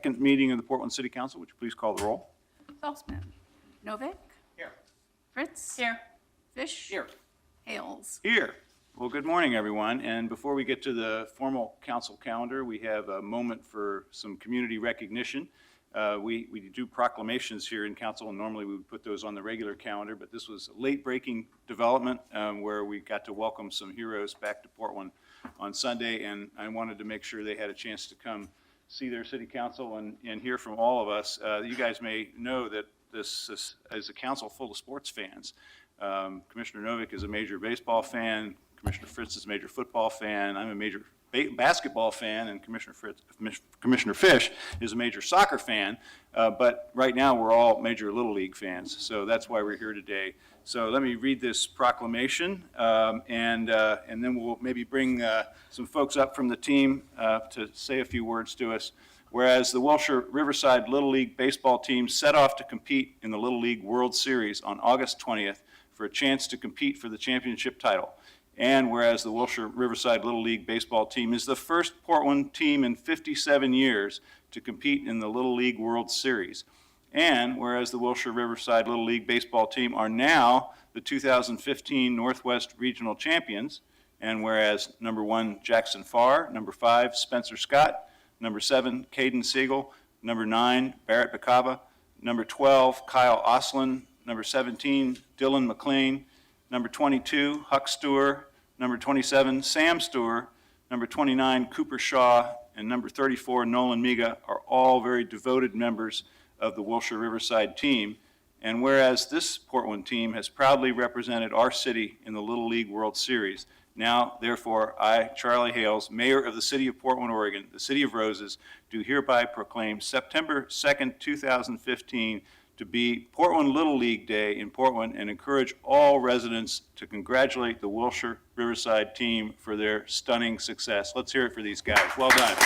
second meeting of the Portland City Council. Would you please call the roll? Saltzman. Novick. Here. Fritz. Here. Fish. Here. Hales. Here. Well, good morning, everyone. And before we get to the formal council calendar, we have a moment for some community recognition. We do proclamations here in council, and normally we would put those on the regular calendar, but this was a late-breaking development where we got to welcome some heroes back to Portland on Sunday, and I wanted to make sure they had a chance to come see their city council and hear from all of us. You guys may know that this is a council full of sports fans. Commissioner Novick is a major baseball fan. Commissioner Fritz is a major football fan. I'm a major basketball fan, and Commissioner Fish is a major soccer fan. But right now, we're all major Little League fans, so that's why we're here today. So let me read this proclamation, and then we'll maybe bring some folks up from the team to say a few words to us. Whereas the Wilshire Riverside Little League baseball team set off to compete in the Little League World Series on August 20th for a chance to compete for the championship title. And whereas the Wilshire Riverside Little League baseball team is the first Portland team in 57 years to compete in the Little League World Series. And whereas the Wilshire Riverside Little League baseball team are now the 2015 Northwest Regional Champions. And whereas number 1, Jackson Farr, number 5, Spencer Scott, number 7, Caden Siegel, number 9, Barrett Bacaba, number 12, Kyle Oslin, number 17, Dylan McLean, number 22, Huck Stewart, number 27, Sam Stewart, number 29, Cooper Shaw, and number 34, Nolan Miga are all very devoted members of the Wilshire Riverside team. And whereas this Portland team has proudly represented our city in the Little League World Series, now, therefore, I, Charlie Hales, Mayor of the City of Portland, Oregon, the City of Roses, do hereby proclaim September 2nd, 2015 to be Portland Little League Day in Portland and encourage all residents to congratulate the Wilshire Riverside team for their stunning success. Let's hear it for these guys. Well done.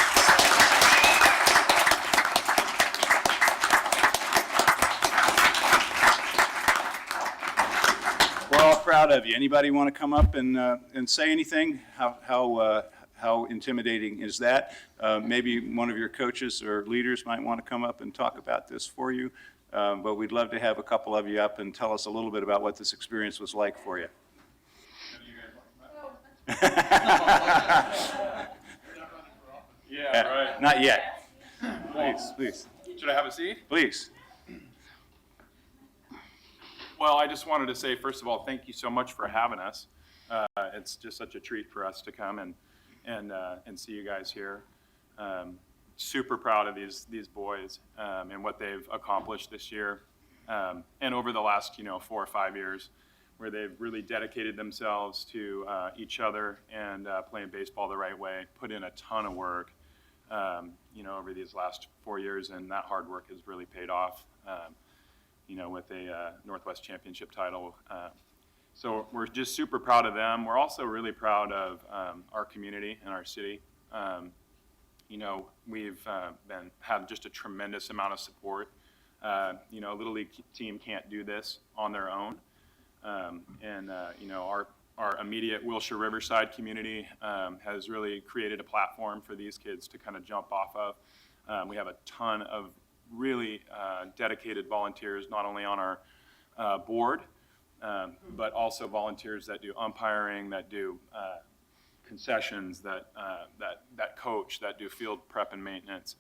We're all proud of you. Anybody want to come up and say anything? How intimidating is that? Maybe one of your coaches or leaders might want to come up and talk about this for you. But we'd love to have a couple of you up and tell us a little bit about what this experience was like for you. Yeah, right. Not yet. Please. Should I have a seat? Please. Well, I just wanted to say, first of all, thank you so much for having us. It's just such a treat for us to come and see you guys here. Super proud of these boys and what they've accomplished this year and over the last 4 or 5 years, where they've really dedicated themselves to each other and playing baseball the right way, put in a ton of work over these last 4 years, and that hard work has really paid off with a Northwest Championship title. So we're just super proud of them. We're also really proud of our community and our city. We've had just a tremendous amount of support. A Little League team can't do this on their own. Our immediate Wilshire Riverside community has really created a platform for these kids to kind of jump off of. We have a ton of really dedicated volunteers, not only on our board, but also volunteers that do umpiring, that do concessions, that coach, that do field prep and maintenance.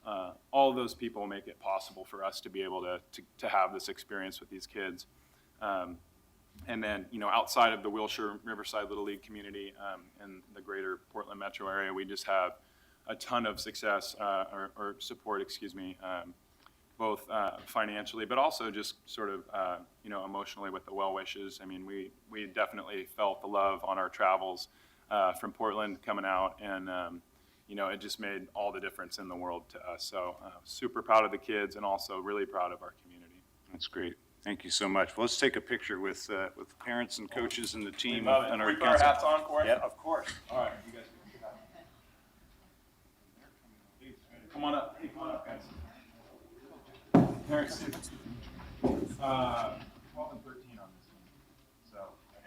All of those people make it possible for us to be able to have this experience with these kids. And then, outside of the Wilshire Riverside Little League community and the greater Portland metro area, we just have a ton of success or support, both financially, but also just sort of, emotionally with the well wishes. I mean, we definitely felt the love on our travels from Portland coming out, and it just made all the difference in the world to us. So super proud of the kids and also really proud of our community. That's great. Thank you so much. Well, let's take a picture with parents and coaches and the team. We love it. And Can we put our hats on for it? Yeah, of course. All right, you guys come on up. Hey, come on up, guys. Parents, 12 and 13 on this one. So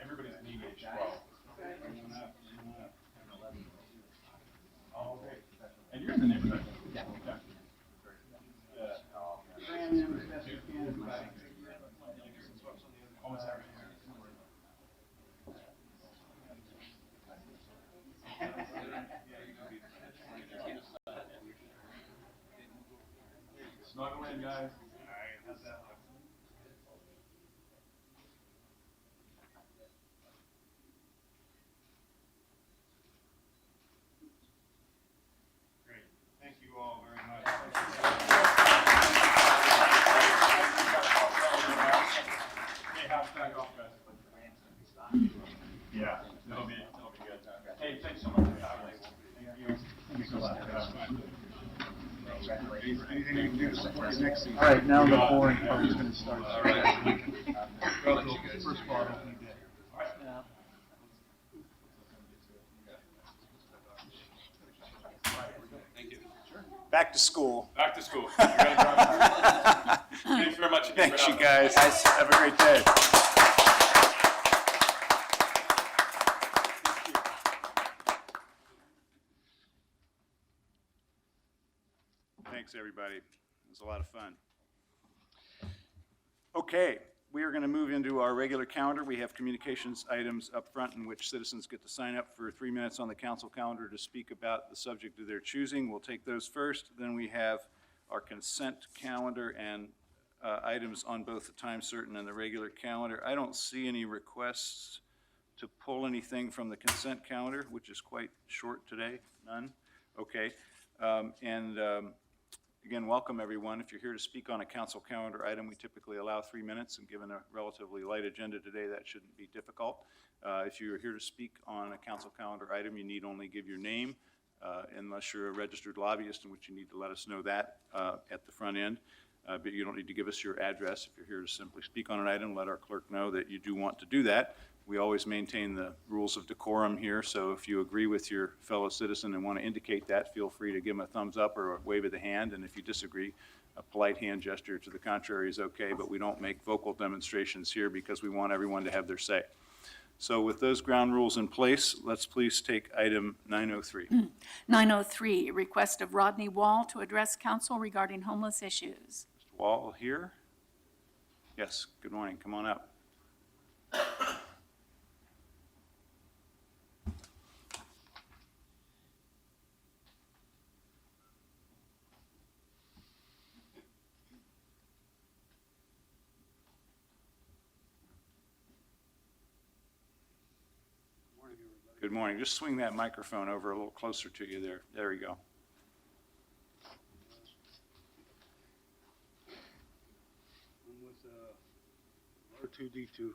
everybody's league age 12. Oh, okay. And you're in the neighborhood? Yeah. morning, guys. Great. Thank you all very much. Yeah, it'll be good. Hey, thanks so much for having us. Thank you. Thanks a lot. Anything you can do to support the next season? All right, now the boring part is gonna start. All right. First part, opening day. Back to school. Back to school. Thanks very much again for Thanks, you having us. guys. Have a great day. Thanks, everybody. It was a lot of fun. Okay, we are going to move into our regular calendar. We have communications items up front in which citizens get to sign up for 3 minutes on the council calendar to speak about the subject of their choosing. We'll take those first. Then we have our consent calendar and items on both the time certain and the regular calendar. I don't see any requests to pull anything from the consent calendar, which is quite short today. None? Okay. Again, welcome, everyone. If you're here to speak on a council calendar item, we typically allow 3 minutes, and given a relatively light agenda today, that shouldn't be difficult. If you're here to speak on a council calendar item, you need only give your name, unless you're a registered lobbyist, in which you need to let us know that at the front end. But you don't need to give us your address. If you're here to simply speak on an item, let our clerk know that you do want to do that. We always maintain the rules of decorum here, so if you agree with your fellow citizen and want to indicate that, feel free to give them a thumbs up or a wave of the hand, and if you disagree, a polite hand gesture to the contrary is okay, but we don't make vocal demonstrations here because we want everyone to have their say. So with those ground rules in place, let's please take item 903. 903, request of Rodney Wall to address council regarding homeless issues. Mr. Wall here? Yes, good morning, come on up. Good morning. Just swing that microphone over a little closer to you there. There you go. I'm with R2D2.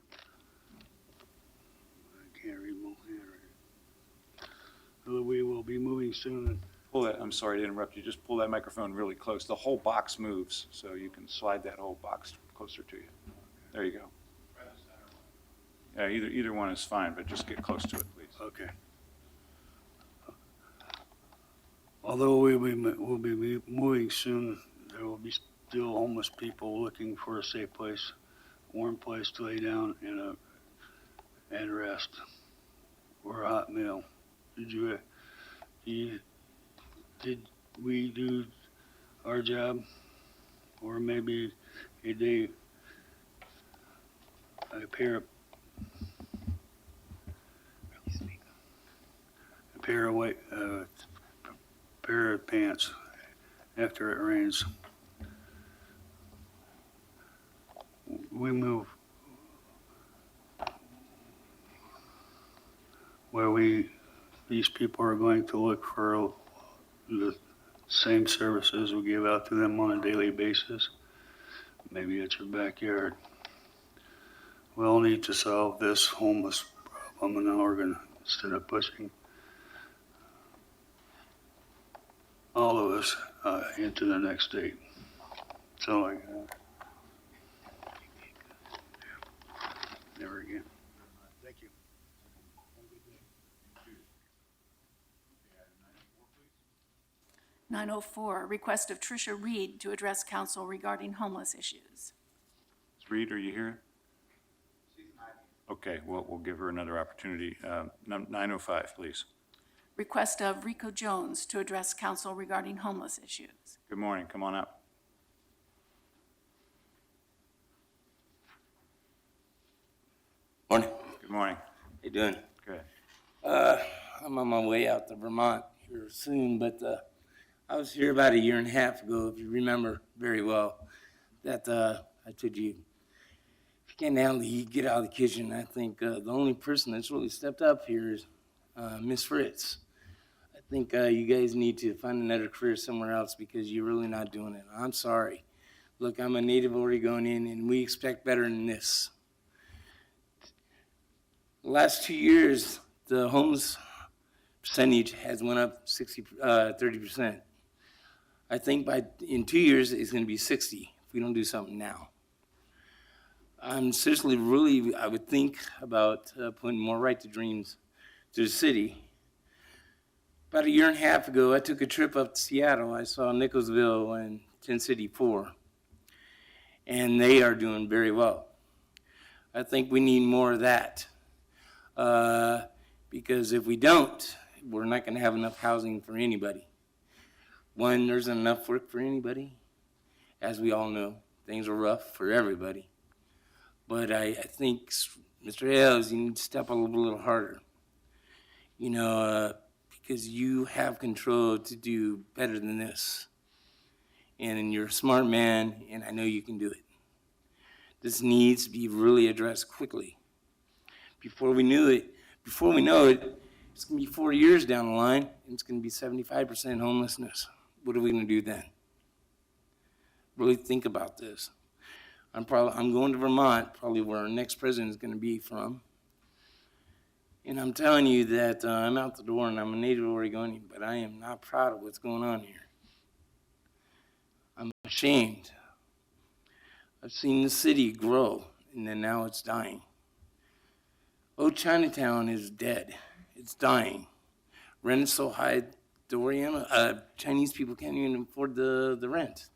I can't read my handwriting. We will be moving soon. Pull that, I'm sorry to interrupt you. Just pull that microphone really close. The whole box moves, so you can slide that whole box closer to you. There you go. Yeah, either one is fine, but just get close to it, please. Okay. Although we'll be moving soon, there will be still homeless people looking for a safe place, warm place to lay down and rest, or a hot meal. Did we do our job, or maybe a day, a pair of white, pair of pants after it rains. We move where these people are going to look for the same services we give out to them on a daily basis. Maybe it's your backyard. We all need to solve this homeless problem in Oregon instead of pushing all of us into the next state. So I never again. Thank you. 904, request of Tricia Reed to address council regarding homeless issues. Ms. Reed, are you here? Okay, well, we'll give her another opportunity. 905, please. Request of Rico Jones to address council regarding homeless issues. Good morning, come on up. Morning. Good morning. How you doing? Good. I'm on my way out to Vermont here soon, but I was here about a year and a half ago, if you remember very well. that I told you, if you can't handle the heat, get out of the kitchen. I think the only person that's really stepped up here is Miss Fritz. I think you guys need to find another career somewhere else because you're really not doing it. I'm sorry. Look, I'm a native Oregonian, and we expect better than this. The last 2 years, the homeless percentage has went up 30%. I think in 2 years, it's going to be 60 if we don't do something now. I'm seriously, really, I would think about putting more Right to Dreams to the city. About a year and a half ago, I took a trip up to Seattle. I saw Nicholsville and Tin City 4, and they are doing very well. I think we need more of that, because if we don't, we're not going to have enough housing for anybody. One, there's enough work for anybody. As we all know, things are rough for everybody. But I think, Mr. Ailes, you need to step up a little harder. You know, because you have control to do better than this. And you're a smart man, and I know you can do it. This needs to be really addressed quickly. Before we know it, it's going to be 4 years down the line, and it's going to be 75% homelessness. What are we going to do then? Really think about this. I'm going to Vermont, probably where our next president is going to be from. And I'm telling you that I'm out the door and I'm a native Oregonian, but I am not proud of what's going on here. I'm ashamed. I've seen the city grow, and then now it's dying. Old Chinatown is dead. It's dying. Rent is so high, the Chinese people can't even afford the rent.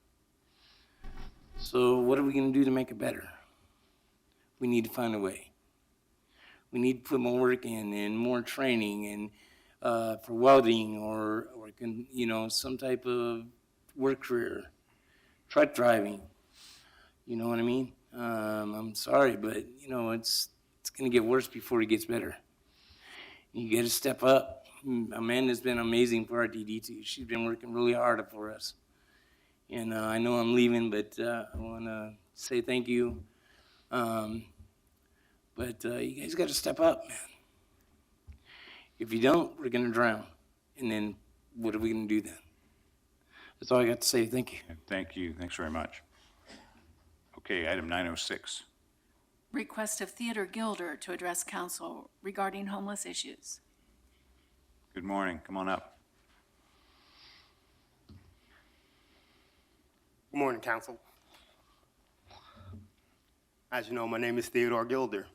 So what are we going to do to make it better? We need to find a way. We need to put more work in and more training and for welding or some type of work career, truck driving. You know what I mean? I'm sorry, but it's going to get worse before it gets better. You got to step up. Amanda's been amazing for our DD2. She's been working really hard for us. And I know I'm leaving, but I want to say thank you. But you guys got to step up, man. If you don't, we're going to drown. And then what are we going to do then? That's all I got to say. Thank you. Thank you. Thanks very much. Okay, item 906. Request of Theodore Gilder to address council regarding homeless issues. Good morning. Come on up. Good morning, Council. As you know, my name is Theodore Gilder.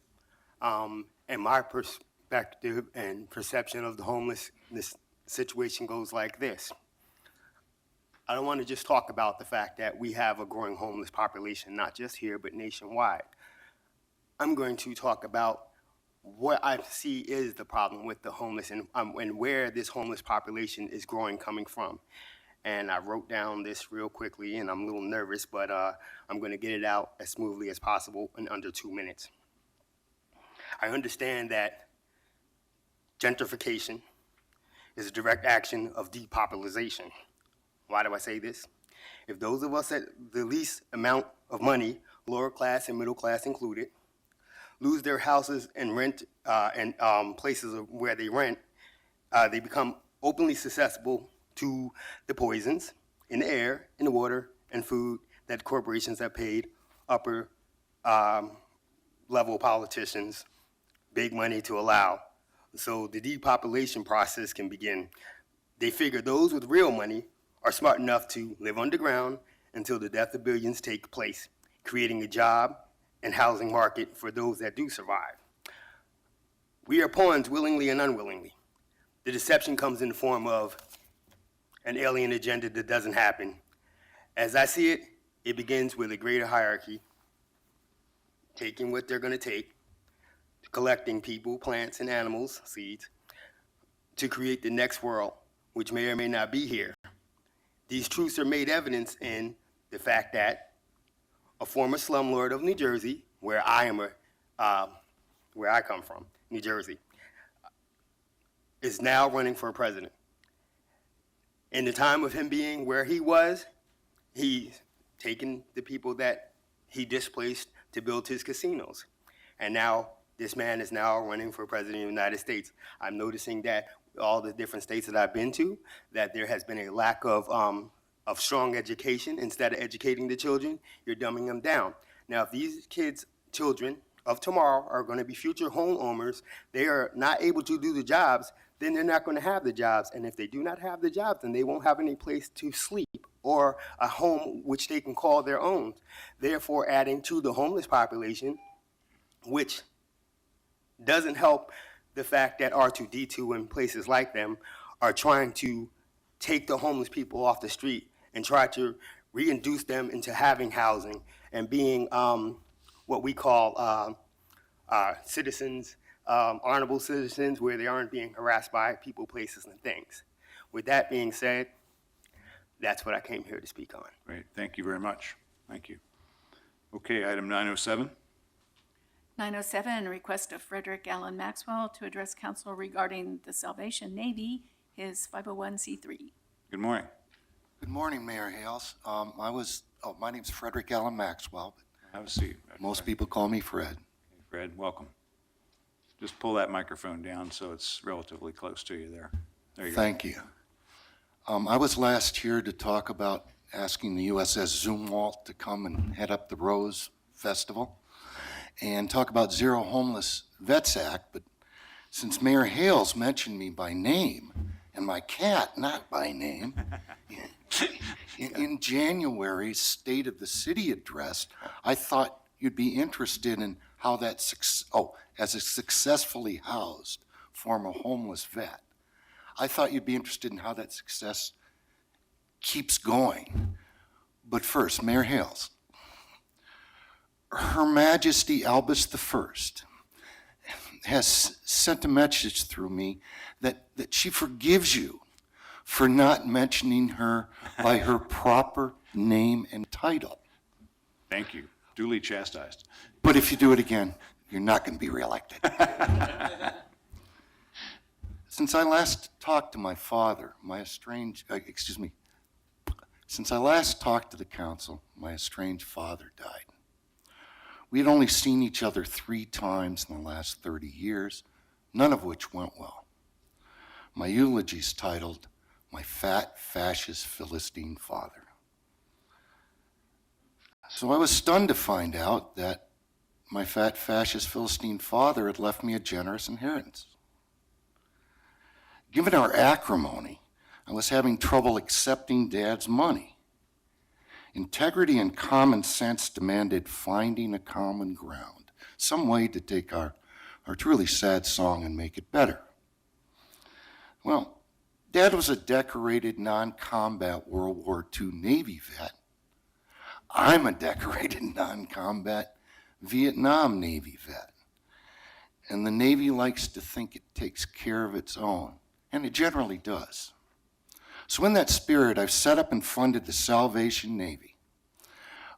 And my perspective and perception of the homelessness situation goes like this. I don't want to just talk about the fact that we have a growing homeless population, not just here, but nationwide. I'm going to talk about what I see is the problem with the homeless and where this homeless population is growing coming from. And I wrote down this real quickly, and I'm a little nervous, but I'm going to get it out as smoothly as possible in under 2 minutes. I understand that gentrification is a direct action of depopulation. Why do I say this? If those of us at the least amount of money, lower class and middle class included, lose their houses and rent and places where they rent, they become openly susceptible to the poisons in the air, in the water, and food that corporations have paid upper level politicians big money to allow. So the depopulation process can begin. They figure those with real money are smart enough to live underground until the death of billions take place, creating a job and housing market for those that do survive. We are pawns willingly and unwillingly. The deception comes in the form of an alien agenda that doesn't happen. As I see it, it begins with a greater hierarchy, taking what they're going to take, collecting people, plants, and animals, seeds, to create the next world, which may or may not be here. These truths are made evidence in the fact that a former slumlord of New Jersey, where I come from, New Jersey, is now running for president. In the time of him being where he was, he taken the people that he displaced to build his casinos. And now this man is now running for president of the United States. I'm noticing that all the different states that I've been to, that there has been a lack of strong education. Instead of educating the children, you're dumbing them down. Now, if these kids, children of tomorrow are going to be future homeowners, they are not able to do the jobs, then they're not going to have the jobs. And if they do not have the jobs, then they won't have any place to sleep or a home which they can call their own. Therefore, adding to the homeless population, which doesn't help the fact that R2D2 and places like them are trying to take the homeless people off the street and try to reinduce them into having housing and being what we call citizens, honorable citizens, where they aren't being harassed by people, places, and things. With that being said, that's what I came here to speak on. Great, thank you very much. Thank you. Okay, item 907. 907, request of Frederick Allen Maxwell to address council regarding the Salvation Navy, his 501c3. Good morning. Good morning, Mayor Hales. My name's Frederick Allen Maxwell. Have a seat. Most people call me Fred. Fred, welcome. Just pull that microphone down so it's relatively close to you there. There you go. Thank you. I was last here to talk about asking the USS Zumwalt to come and head up the Rose Festival and talk about Zero Homeless Vets Act, but since Mayor Hales mentioned me by name, and my cat not by name, in January's State of the City address, I thought you'd be interested in how that, as a successfully housed former homeless vet, I thought you'd be interested in how that success keeps going. But first, Mayor Hales, Her Majesty Albus I has sent a message through me that she forgives you for not mentioning her by her proper name and title. Thank you. Duly chastised. But if you do it again, you're not going to be reelected. Since I last talked to my father, since I last talked to the council, my estranged father died. We had only seen each other 3 times in the last 30 years, none of which went well. My eulogy's titled, My Fat Fascist Philistine Father. So I was stunned to find out that my fat fascist Philistine father had left me a generous inheritance. Given our acrimony, I was having trouble accepting Dad's money. Integrity and common sense demanded finding a common ground, some way to take our truly sad song and make it better. Well, Dad was a decorated non-combat World War II Navy vet. I'm a decorated non-combat Vietnam Navy vet. And the Navy likes to think it takes care of its own, and it generally does. So in that spirit, I've set up and funded the Salvation Navy,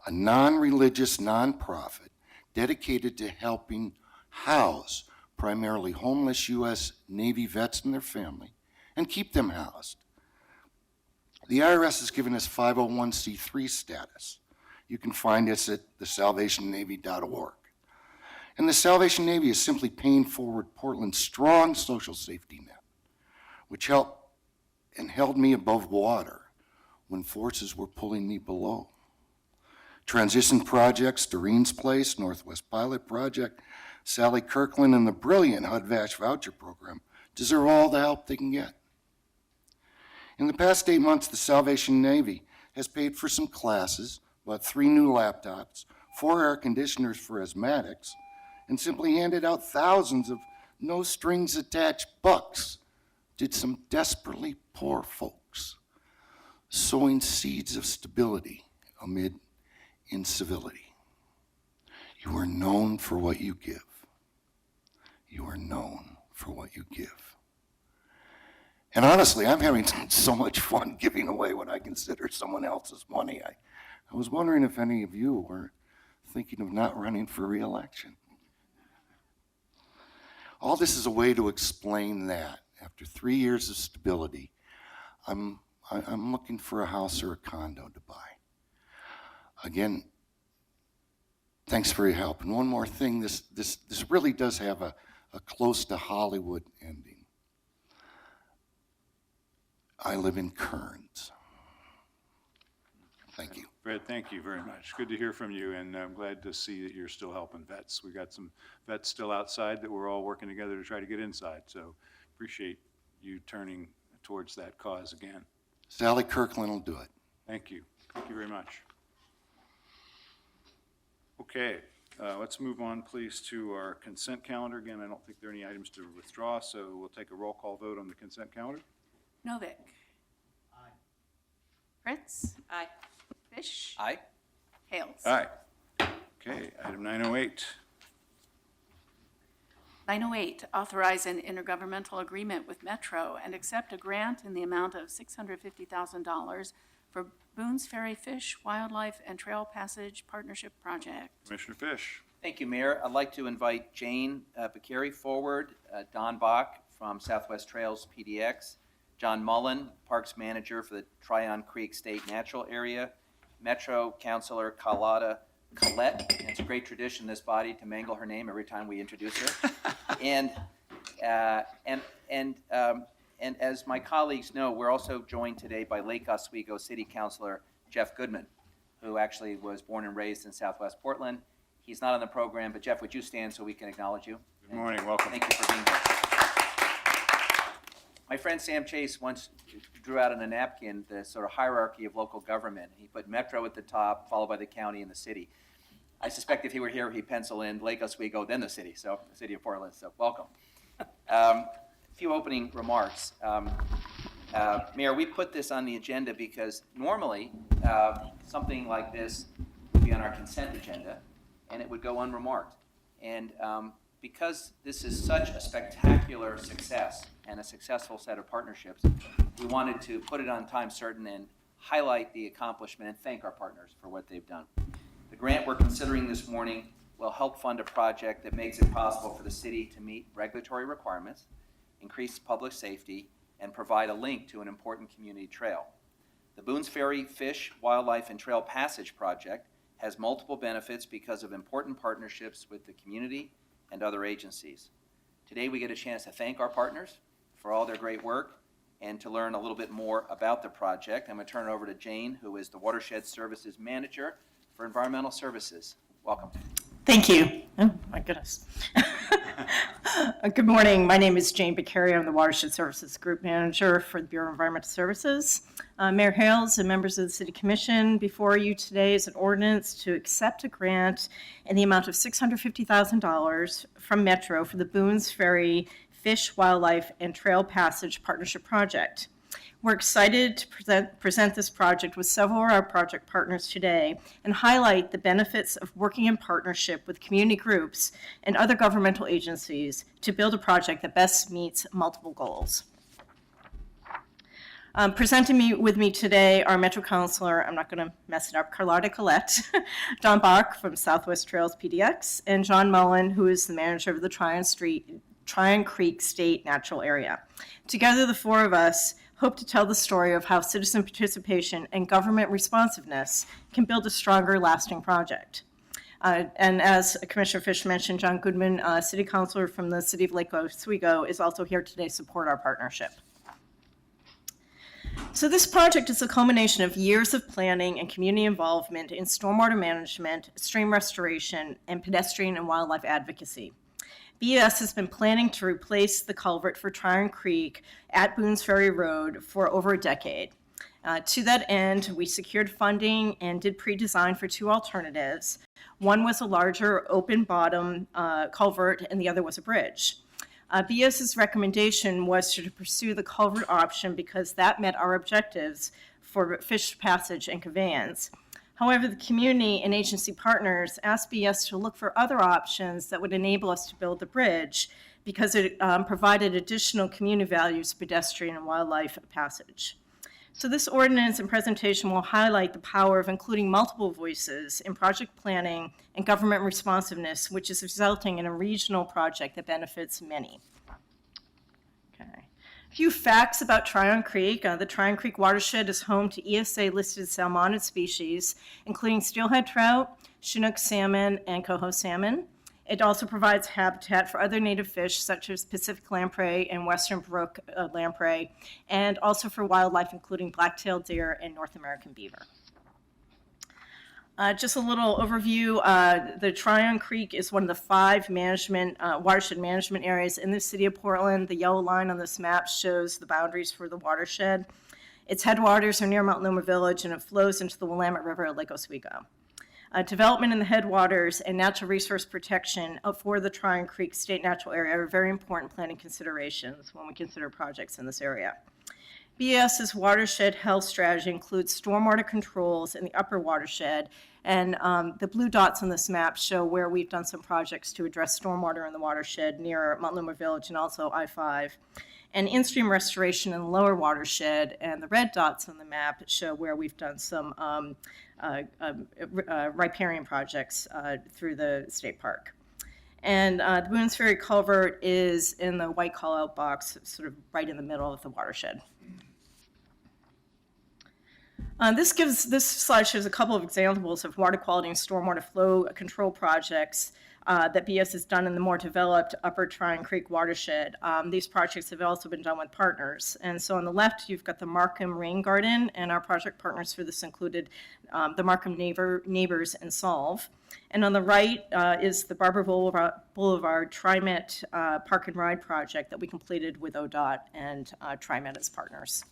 a non-religious nonprofit dedicated to helping house primarily homeless U.S. Navy vets and their family and keep them housed. The IRS has given us 501c3 status. You can find us at thesalvationnavy.org. And the Salvation Navy is simply paying forward Portland's strong social safety net, which helped and held me above water when forces were pulling me below. Transition projects, Doreen's Place, Northwest Pilot Project, Sally Kirkland, and the brilliant HUD-VASH voucher program deserve all the help they can get. In the past 8 months, the Salvation Navy has paid for some classes, bought 3 new laptops, 4 air conditioners for asthmatics, and simply handed out thousands of no-strings-attached bucks to some desperately poor folks, sowing seeds of stability amid incivility. You are known for what you give. You are known for what you give. And honestly, I'm having so much fun giving away what I consider someone else's money. I was wondering if any of you were thinking of not running for re-election. All this is a way to explain that after 3 years of stability, I'm looking for a house or a condo to buy. Again, thanks for your help. And one more thing, this really does have a close to Hollywood ending. I live in Kearns. Thank you. Fred, thank you very much. Good to hear from you, and I'm glad to see that you're still helping vets. We got some vets still outside that we're all working together to try to get inside, so appreciate you turning towards that cause again. Sally Kirkland will do it. Thank you. Thank you very much. Okay, let's move on, please, to our consent calendar. Again, I don't think there are any items to withdraw, so we'll take a roll call vote on the consent calendar. Novick. Aye. Fritz. Aye. Fish. Aye. Hales. Aye. Okay, item 908. 908, authorize an intergovernmental agreement with Metro and accept a grant in the amount of $650,000 for Boone's Ferry Fish, Wildlife, and Trail Passage Partnership Project. Commissioner Fish. Thank you, Mayor. I'd like to invite Jane Beccari forward, Don Bach from Southwest Trails PDX, John Mullen, Parks Manager for the Tryon Creek State Natural Area, Metro Councilor Carlotta Collette. And it's a great tradition in this body to mangle her name every time we introduce her. And as my colleagues know, we're also joined today by Lake Oswego City Councilor Jeff Goodman, who actually was born and raised in Southwest Portland. He's not on the program, but Jeff, would you stand so we can acknowledge you? Good morning, welcome. Thank you for being here. My friend Sam Chase once drew out on a napkin the sort of hierarchy of local government. He put Metro at the top, followed by the county and the city. I suspect if he were here, he'd pencil in Lake Oswego, then the city, so the city of Portland, so welcome. A few opening remarks. Mayor, we put this on the agenda because normally something like this would be on our consent agenda and it would go unremarked. And because this is such a spectacular success and a successful set of partnerships, we wanted to put it on time certain and highlight the accomplishment and thank our partners for what they've done. The grant we're considering this morning will help fund a project that makes it possible for the city to meet regulatory requirements, increase public safety, and provide a link to an important community trail. The Boone's Ferry Fish, Wildlife, and Trail Passage Project has multiple benefits because of important partnerships with the community and other agencies. Today we get a chance to thank our partners for all their great work and to learn a little bit more about the project. I'm going to turn it over to Jane, who is the Watershed Services Manager for Environmental Services. Welcome. Thank you. Oh, my goodness. Good morning. My name is Jane Beccari. I'm the Watershed Services Group Manager for the Bureau of Environmental Services. Mayor Hales and members of the City Commission, before you today is an ordinance to accept a grant in the amount of $650,000 from Metro for the Boone's Ferry Fish, Wildlife, and Trail Passage Partnership Project. We're excited to present this project with several of our project partners today and highlight the benefits of working in partnership with community groups and other governmental agencies to build a project that best meets multiple goals. Presenting with me today are Metro Councilor, I'm not going to mess it up, Carlotta Collette, Don Bach from Southwest Trails PDX, and John Mullen, who is the manager of the Tryon Creek State Natural Area. Together, the four of us hope to tell the story of how citizen participation and government responsiveness can build a stronger, lasting project. And as Commissioner Fish mentioned, John Goodman, City Councilor from the City of Lake Oswego, is also here today to support our partnership. So this project is a culmination of years of planning and community involvement in stormwater management, stream restoration, and pedestrian and wildlife advocacy. BES has been planning to replace the culvert for Tryon Creek at Boone's Ferry Road for over a decade. To that end, we secured funding and did pre-design for two alternatives. One was a larger open bottom culvert and the other was a bridge. BES's recommendation was to pursue the culvert option because that met our objectives for fish passage and conveyance. However, the community and agency partners asked BES to look for other options that would enable us to build the bridge because it provided additional community values, pedestrian and wildlife passage. So this ordinance and presentation will highlight the power of including multiple voices in project planning and government responsiveness, which is resulting in a regional project that benefits many. Okay. Few facts about Tryon Creek. The Tryon Creek watershed is home to ESA-listed salmonid species, including steelhead trout, Chinook salmon, and coho salmon. It also provides habitat for other native fish such as Pacific lamprey and Western brook lamprey, and also for wildlife including black-tailed deer and North American beaver. Just a little overview. The Tryon Creek is one of the 5 watershed management areas in the city of Portland. The yellow line on this map shows the boundaries for the watershed. Its headwaters are near Mount Loma Village, and it flows into the Willamette River at Lake Oswego. Development in the headwaters and natural resource protection for the Tryon Creek State Natural Area are very important planning considerations when we consider projects in this area. BES's watershed health strategy includes stormwater controls in the upper watershed, and the blue dots on this map show where we've done some projects to address stormwater in the watershed near Mount Loma Village and also I-5, and in-stream restoration in the lower watershed, and the red dots on the map show where we've done some riparian projects through the state park. And the Boones Ferry Culvert is in the white call-out box, sort of right in the middle of the watershed. This slide shows a couple of examples of water quality and stormwater flow control projects that BS has done in the more developed Upper Tryon Creek watershed. These projects have also been done with partners. And so on the left, you've got the Markham Rain Garden, and our project partners for this included the Markham Neighbors and Solve. And on the right is the Barber Boulevard TriMet Park and Ride project that we completed with ODOT and TriMet as partners.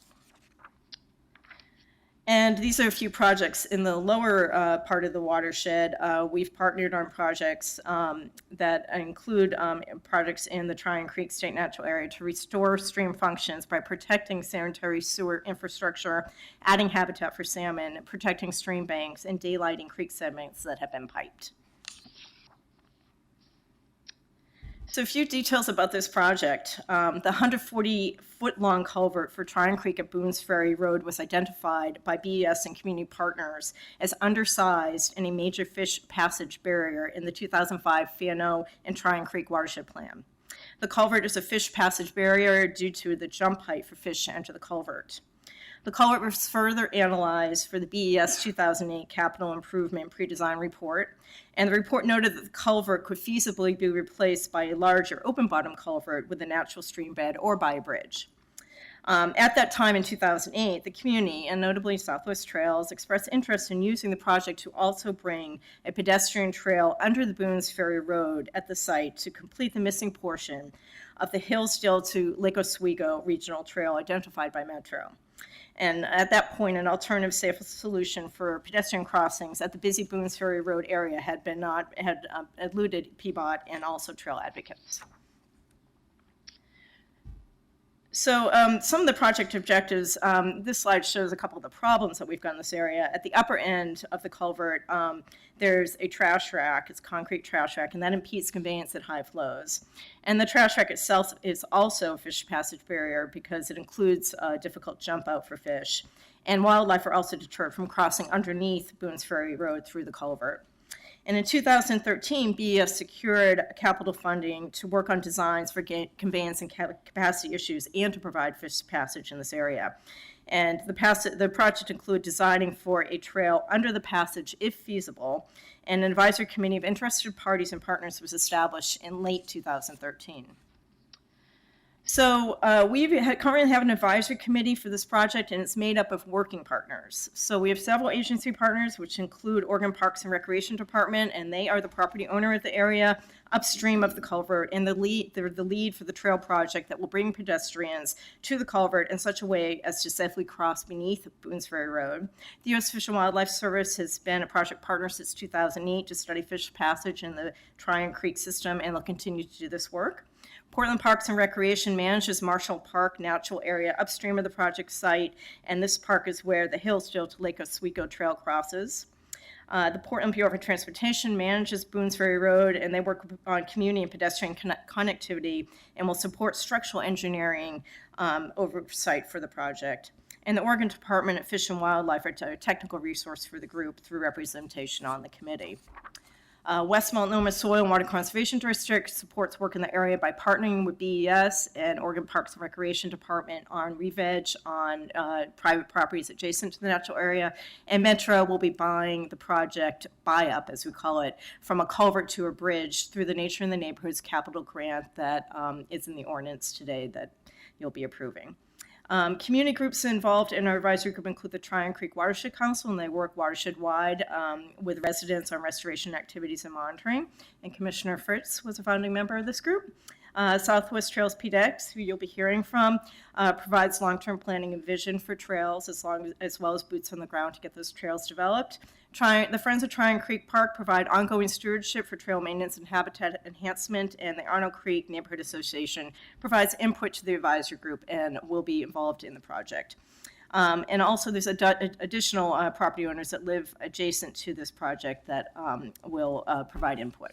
And these are a few projects in the lower part of the watershed. We've partnered on projects that include projects in the Tryon Creek State Natural Area to restore stream functions by protecting sanitary sewer infrastructure, adding habitat for salmon, protecting stream banks, and daylighting creek sediments that have been piped. So a few details about this project. The 140-foot-long culvert for Tryon Creek at Boones Ferry Road was identified by BES and community partners as undersized and a major fish passage barrier in the 2005 Fano and Tryon Creek Watershed Plan. The culvert is a fish passage barrier due to the jump height for fish to enter the culvert. The culvert was further analyzed for the BES 2008 Capital Improvement Pre-Design Report, and the report noted that the culvert could feasibly be replaced by a larger open-bottom culvert with a natural stream bed or by a bridge. At that time in 2008, the community, and notably Southwest Trails, expressed interest in using the project to also bring a pedestrian trail under the Boones Ferry Road at the site to complete the missing portion of the Hillsdale to Lake Oswego Regional Trail identified by Metro. And at that point, an alternative safe solution for pedestrian crossings at the busy Boones Ferry Road area had eluded PBOT and also trail advocates. So some of the project objectives, this slide shows a couple of the problems that we've got in this area. At the upper end of the culvert, there's a trash rack, it's a concrete trash rack, and that impedes conveyance at high flows. And the trash rack itself is also a fish passage barrier because it includes a difficult jump out for fish. And wildlife are also deterred from crossing underneath Boones Ferry Road through the culvert. And in 2013, BES secured capital funding to work on designs for conveyance and capacity issues and to provide fish passage in this area. And the project included designing for a trail under the passage if feasible, and an advisory committee of interested parties and partners was established in late 2013. So we currently have an advisory committee for this project, and it's made up of working partners. So we have several agency partners, which include Oregon Parks and Recreation Department, and they are the property owner of the area upstream of the culvert, and they're the lead for the trail project that will bring pedestrians to the culvert in such a way as to safely cross beneath Boones Ferry Road. The U.S. Fish and Wildlife Service has been a project partner since 2008 to study fish passage in the Tryon Creek system, and they'll continue to do this work. Portland Parks and Recreation manages Marshall Park Natural Area upstream of the project site, and this park is where the Hillsdale to Lake Oswego Trail crosses. The Portland Bureau of Transportation manages Boones Ferry Road, and they work on community and pedestrian connectivity and will support structural engineering oversight for the project. And the Oregon Department of Fish and Wildlife are a technical resource for the group through representation on the committee. West Multnomah Soil and Water Conservation District supports work in the area by partnering with BES and Oregon Parks and Recreation Department on re-veg on private properties adjacent to the natural area. And Metro will be buying the project buy-up, as we call it, from a culvert to a bridge through the Nature in the Neighborhoods capital grant that is in the ordinance today that you'll be approving. Community groups involved in our advisory group include the Tryon Creek Watershed Council, and they work watershed-wide with residents on restoration activities and monitoring. And Commissioner Fritz was a founding member of this group. Southwest Trails PDX, who you'll be hearing from, provides long-term planning and vision for trails as well as boots on the ground to get those trails developed. The Friends of Tryon Creek Park provide ongoing stewardship for trail maintenance and habitat enhancement, and the Arnold Creek Neighborhood Association provides input to the advisory group and will be involved in the project. And also there's additional property owners that live adjacent to this project that will provide input.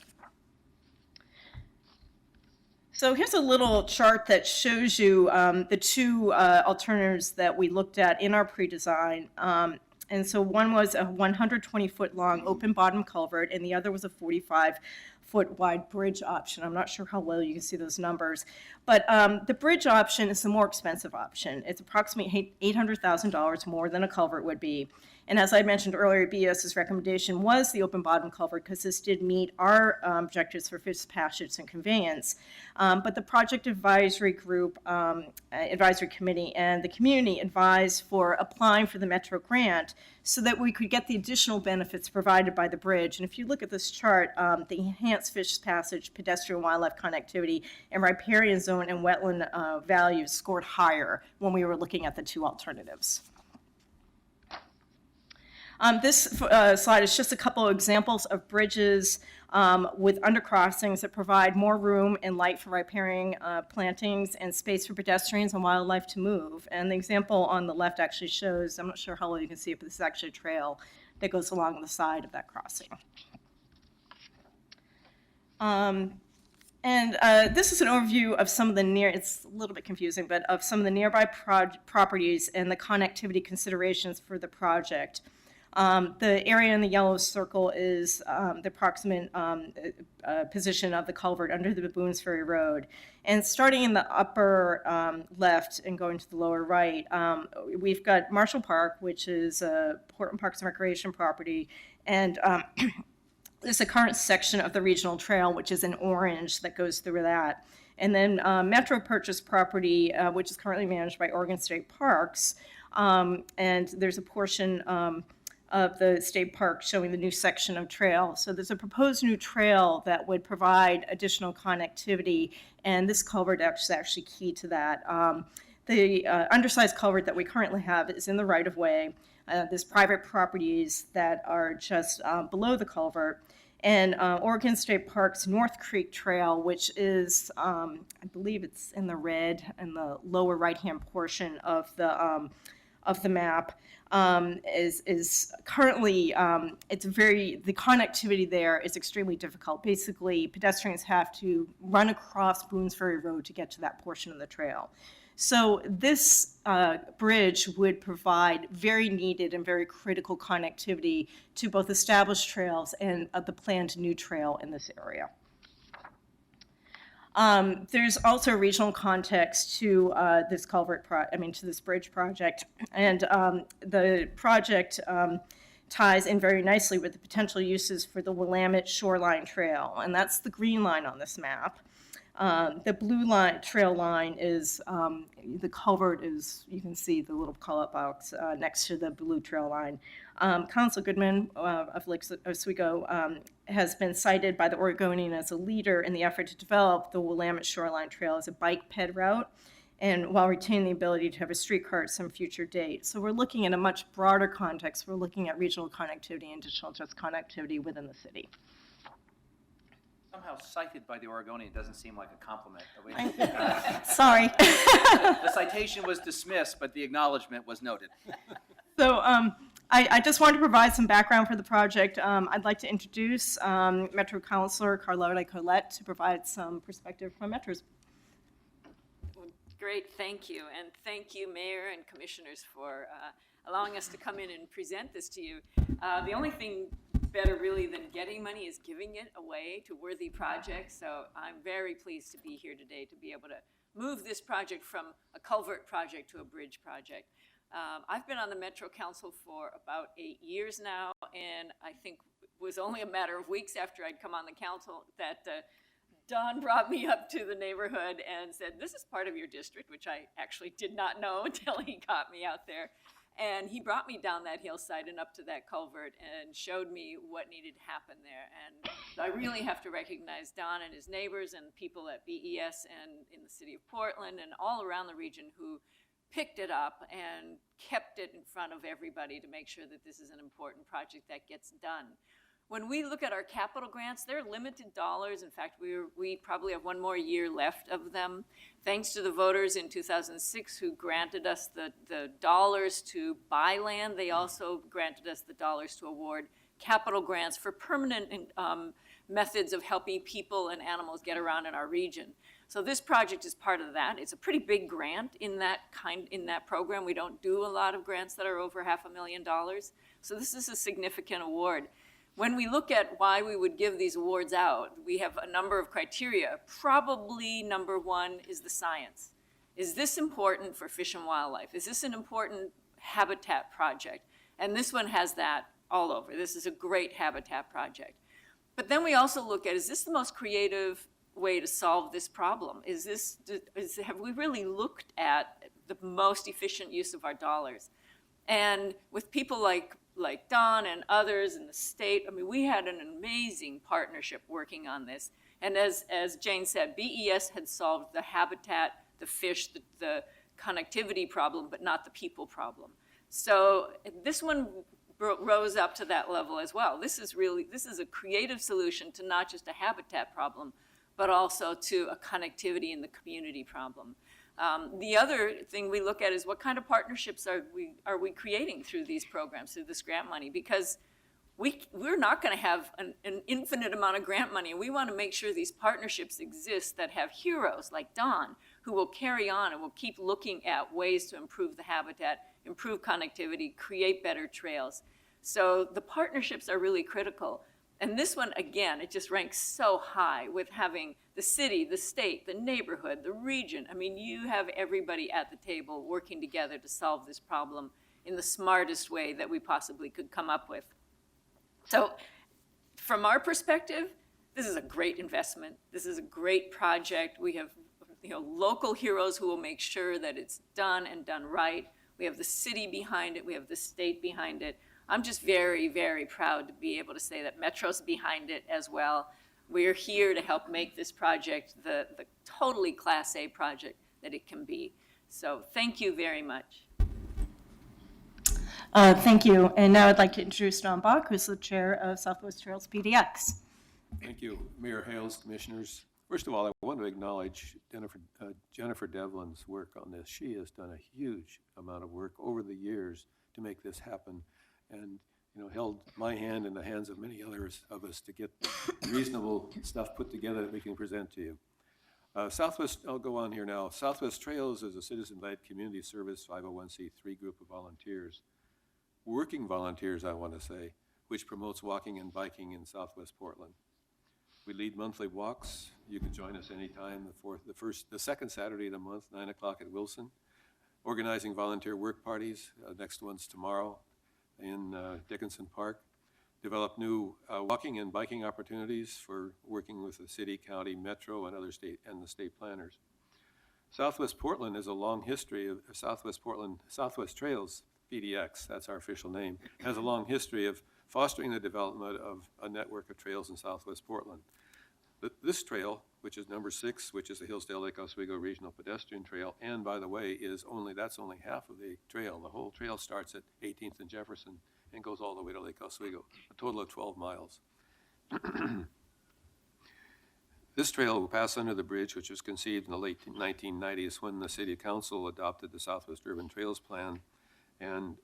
So here's a little chart that shows you the two alternatives that we looked at in our pre-design. And so one was a 120-foot long open bottom culvert, and the other was a 45-foot wide bridge option. I'm not sure how well you can see those numbers, but the bridge option is the more expensive option. It's approximately $800,000 more than a culvert would be. And as I mentioned earlier, BES's recommendation was the open bottom culvert because this did meet our objectives for fish passage and conveyance. But the project advisory group, advisory committee, and the community advised for applying for the Metro grant so that we could get the additional benefits provided by the bridge. And if you look at this chart, the enhanced fish passage, pedestrian wildlife connectivity, and riparian zone and wetland values scored higher when we were looking at the two alternatives. This slide is just a couple of examples of bridges with undercrossings that provide more room and light for riparian plantings and space for pedestrians and wildlife to move. And the example on the left actually shows, I'm not sure how well you can see it, but this is actually a trail that goes along the side of that crossing. This is an overview of some of the it's a little bit confusing, but of some of the nearby properties and the connectivity considerations for the project. The area in the yellow circle is the approximate position of the culvert under the Boones Ferry Road. And starting in the upper left and going to the lower right, we've got Marshall Park, which is Portland Parks and Recreation property, and there's a current section of the regional trail, which is in orange, that goes through that. And then Metro purchased property, which is currently managed by Oregon State Parks, and there's a portion of the state park showing the new section of trail. So there's a proposed new trail that would provide additional connectivity, and this culvert is actually key to that. The undersized culvert that we currently have is in the right-of-way. There's private properties that are just below the culvert. And Oregon State Park's North Creek Trail, which is, I believe it's in the red in the lower right-hand portion of the map, is currently, the connectivity there is extremely difficult. Basically, pedestrians have to run across Boones Ferry Road to get to that portion of the trail. So this bridge would provide very needed and very critical connectivity to both established trails and the planned new trail in this area. There's also a regional context to this to this bridge project, and the project ties in very nicely with the potential uses for the Willamette Shoreline Trail, and that's the green line on this map. The blue trail line is, the culvert is, you can see the little call-out box next to the blue trail line. Council Goodman of Lake Oswego has been cited by the Oregonian as a leader in the effort to develop the Willamette Shoreline Trail as a bike ped route, and while retaining the ability to have a streetcar at some future date. So we're looking at a much broader context. We're looking at regional connectivity and additional just connectivity within the city. Somehow cited by the Oregonian doesn't seem like a compliment. Sorry. The citation was dismissed, but the acknowledgement was noted. So I just wanted to provide some background for the project. I'd like to introduce Metro Councilor Carlotta Collette to provide some perspective from Metro's. Great, thank you. And thank you, Mayor and Commissioners, for allowing us to come in and present this to you. The only thing better really than getting money is giving it away to worthy projects. So I'm very pleased to be here today to be able to move this project from a culvert project to a bridge project. I've been on the Metro Council for about 8 years now, and I think it was only a matter of weeks after I'd come on the council that Don brought me up to the neighborhood and said, this is part of your district, which I actually did not know until he got me out there. And he brought me down that hillside and up to that culvert and showed me what needed to happen there. And I really have to recognize Don and his neighbors and people at BES and in the city of Portland and all around the region who picked it up and kept it in front of everybody to make sure that this is an important project that gets done. When we look at our capital grants, they're limited dollars. In fact, we probably have one more year left of them. Thanks to the voters in 2006 who granted us the dollars to buy land, they also granted us the dollars to award capital grants for permanent methods of helping people and animals get around in our region. So this project is part of that. It's a pretty big grant in that program. We don't do a lot of grants that are over $500,000. So this is a significant award. When we look at why we would give these awards out, we have a number of criteria. Probably number one is the science. Is this important for fish and wildlife? Is this an important habitat project? And this one has that all over. This is a great habitat project. But then we also look at, is this the most creative way to solve this problem? Have we really looked at the most efficient use of our dollars? And with people like Don and others in the state, I mean, we had an amazing partnership working on this. And as Jane said, BES had solved the habitat, the fish, the connectivity problem, but not the people problem. So this one rose up to that level as well. This is a creative solution to not just a habitat problem, but also to a connectivity in the community problem. The other thing we look at is what kind of partnerships are we creating through these programs, through this grant money? Because we're not going to have an infinite amount of grant money. We want to make sure these partnerships exist that have heroes like Don who will carry on and will keep looking at ways to improve the habitat, improve connectivity, create better trails. So the partnerships are really critical. And this one, again, it just ranks so high with having the city, the state, the neighborhood, the region. I mean, you have everybody at the table working together to solve this problem in the smartest way that we possibly could come up with. So from our perspective, this is a great investment. This is a great project. We have local heroes who will make sure that it's done and done right. We have the city behind it. We have the state behind it. I'm just very, very proud to be able to say that Metro's behind it as well. We're here to help make this project the totally Class A project that it can be. So thank you very much. Thank you. And now I'd like to introduce Don Bach, who's the chair of Southwest Trails PDX. Thank you, Mayor Hales, commissioners. First of all, I want to acknowledge Jennifer Devlin's work on this. She has done a huge amount of work over the years to make this happen, and held my hand in the hands of many others of us to get reasonable stuff put together that we can present to you. I'll go on here now. Southwest Trails is a citizen-led community service 501c3 group of volunteers, working volunteers, I want to say, which promotes walking and biking in Southwest Portland. We lead monthly walks. You can join us anytime. The second Saturday of the month, 9 o'clock at Wilson. Organizing volunteer work parties. Next one's tomorrow in Dickinson Park. Develop new walking and biking opportunities for working with the city, county, metro, and other state and the state planners. Southwest Portland has a long history of Southwest Trails, PDX, that's our official name, has a long history of fostering the development of a network of trails in Southwest Portland. This trail, which is number 6, which is the Hillsdale Lake Oswego Regional Pedestrian Trail, and by the way, that's only half of the trail. The whole trail starts at 18th and Jefferson and goes all the way to Lake Oswego, a total of 12 miles. This trail will pass under the bridge, which was conceived in the late 1990s when the City Council adopted the Southwest Urban Trails Plan. And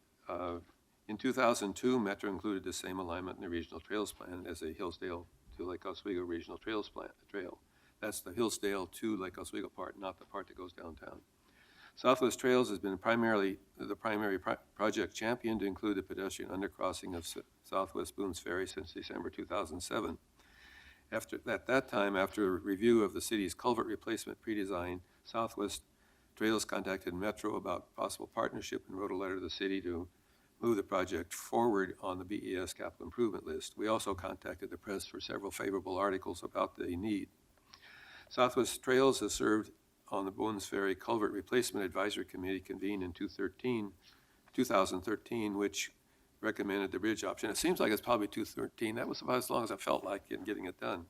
in 2002, Metro included the same alignment in the Regional Trails Plan as a Hillsdale to Lake Oswego Regional Trails Trail. That's the Hillsdale to Lake Oswego part, not the part that goes downtown. Southwest Trails has been the primary project champion to include the pedestrian undercrossing of Southwest Boones Ferry since December 2007. At that time, after a review of the city's culvert replacement pre-design, Southwest Trails contacted Metro about possible partnership and wrote a letter to the city to move the project forward on the BES capital improvement list. We also contacted the press for several favorable articles about the need. Southwest Trails has served on the Boones Ferry Culvert Replacement Advisory Committee convened in 2013, which recommended the bridge option. It seems like it's probably 2013. That was about as long as I felt like in getting it done.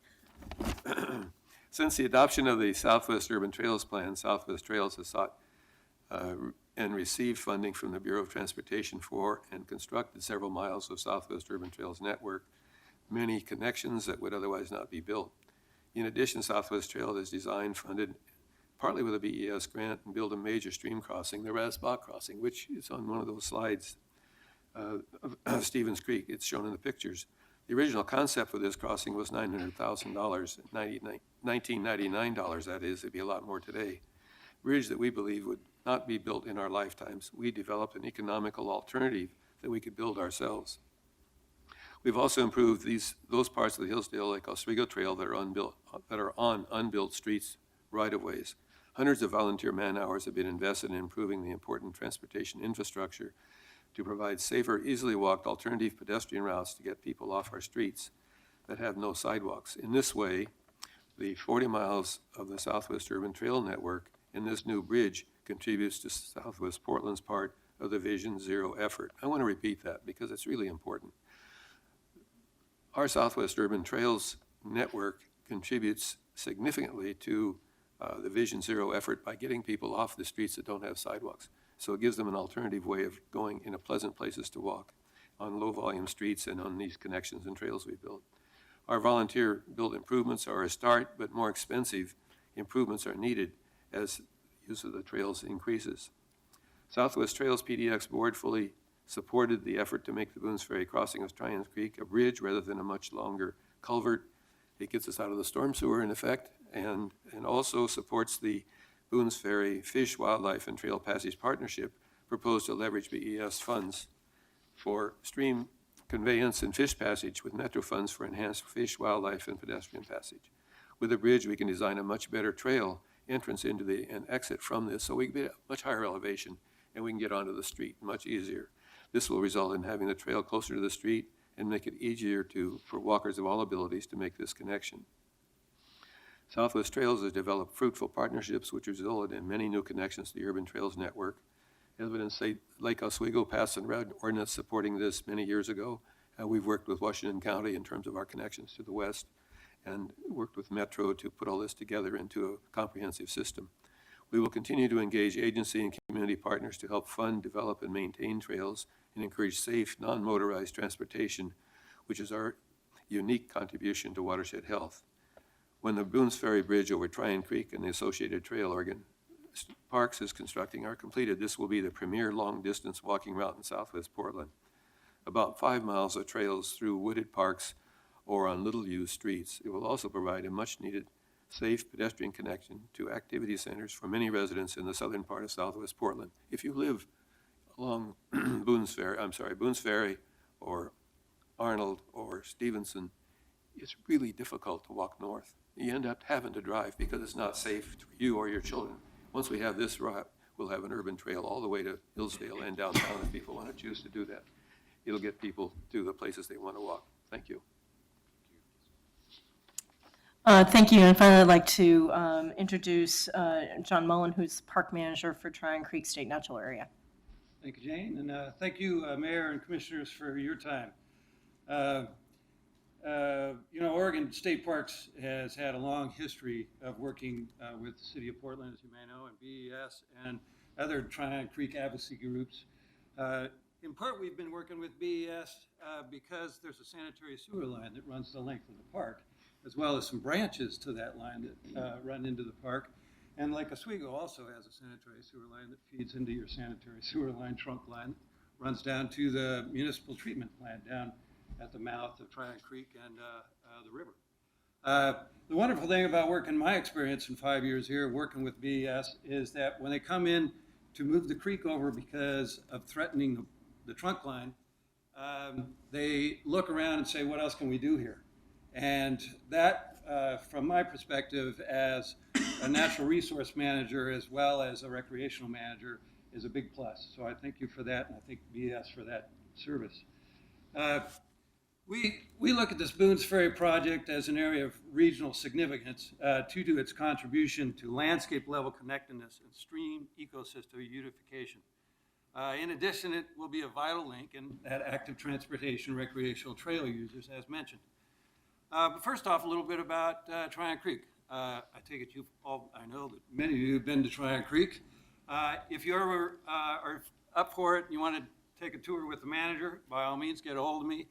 Since the adoption of the Southwest Urban Trails Plan, Southwest Trails has sought and received funding from the Bureau of Transportation for and constructed several miles of Southwest Urban Trails network, many connections that would otherwise not be built. In addition, Southwest Trail has designed, funded, partly with a BES grant, and built a major stream crossing, the Rasbach Crossing, which is on one of those slides of Stevens Creek. It's shown in the pictures. The original concept for this crossing was $900,000, $1999, that is. It'd be a lot more today. Bridge that we believe would not be built in our lifetimes. We developed an economical alternative that we could build ourselves. We've also improved those parts of the Hillsdale-Lake Oswego Trail that are on unbuilt streets right-of-ways. Hundreds of volunteer man-hours have been invested in improving the important transportation infrastructure to provide safer, easily walked alternative pedestrian routes to get people off our streets that have no sidewalks. In this way, the 40 miles of the Southwest Urban Trail Network and this new bridge contributes to Southwest Portland's part of the Vision Zero effort. I want to repeat that because it's really important. Our Southwest Urban Trails Network contributes significantly to the Vision Zero effort by getting people off the streets that don't have sidewalks. So it gives them an alternative way of going into pleasant places to walk on low-volume streets and on these connections and trails we built. Our volunteer-built improvements are a start, but more expensive improvements are needed as use of the trails increases. Southwest Trails PDX board fully supported the effort to make the Boones Ferry crossing of Tryons Creek a bridge rather than a much longer culvert. It gets us out of the storm sewer in effect, and also supports the Boones Ferry Fish, Wildlife, and Trail Passage Partnership proposed to leverage BES funds for stream conveyance and fish passage with Metro funds for enhanced fish, wildlife, and pedestrian passage. With a bridge, we can design a much better trail entrance into and exit from this, so we can be at a much higher elevation and we can get onto the street much easier. This will result in having the trail closer to the street and make it easier for walkers of all abilities to make this connection. Southwest Trails has developed fruitful partnerships which resulted in many new connections to the Urban Trails Network. Evidence Lake Oswego passed an ordinance supporting this many years ago. We've worked with Washington County in terms of our connections to the west and worked with Metro to put all this together into a comprehensive system. We will continue to engage agency and community partners to help fund, develop, and maintain trails and encourage safe, non-motorized transportation, which is our unique contribution to watershed health. When the Boones Ferry Bridge over Tryon Creek and the associated trail Oregon Parks is constructing are completed, this will be the premier long-distance walking route in Southwest Portland. About 5 miles of trails through wooded parks or on little-used streets. It will also provide a much-needed safe pedestrian connection to activity centers for many residents in the southern part of Southwest Portland. If you live along Boones Ferry or Arnold or Stevenson, it's really difficult to walk north. You end up having to drive because it's not safe for you or your children. Once we have this route, we'll have an urban trail all the way to Hillsdale and downtown if people want to choose to do that. It'll get people to the places they want to walk. Thank you. Thank you. And finally, I'd like to introduce John Mullen, who's Park Manager for Tryon Creek State Natural Area. Thank you, Jane, and thank you, Mayor and Commissioners, for your time. Oregon State Parks has had a long history of working with the City of Portland, as you may know, and BES and other Tryon Creek advocacy groups. In part, we've been working with BES because there's a sanitary sewer line that runs the length of the park, as well as some branches to that line that run into the park. And Lake Oswego also has a sanitary sewer line that feeds into your sanitary sewer line, trunk line, runs down to the municipal treatment plant down at the mouth of Tryon Creek and the river. The wonderful thing about working, my experience in 5 years here working with BES, is that when they come in to move the creek over because of threatening the trunk line, they look around and say, what else can we do here? And that, from my perspective as a natural resource manager as well as a recreational manager, is a big plus. So I thank you for that, and I thank BES for that service. We look at this Boones Ferry project as an area of regional significance due to its contribution to landscape level connectedness and stream ecosystem unification. In addition, it will be a vital link in that active transportation recreational trail users, as mentioned. But first off, a little bit about Tryon Creek. I take it you've all, I know that many of you have been to Tryon Creek. If you ever are up for it and you want to take a tour with the manager, by all means, get a hold of me.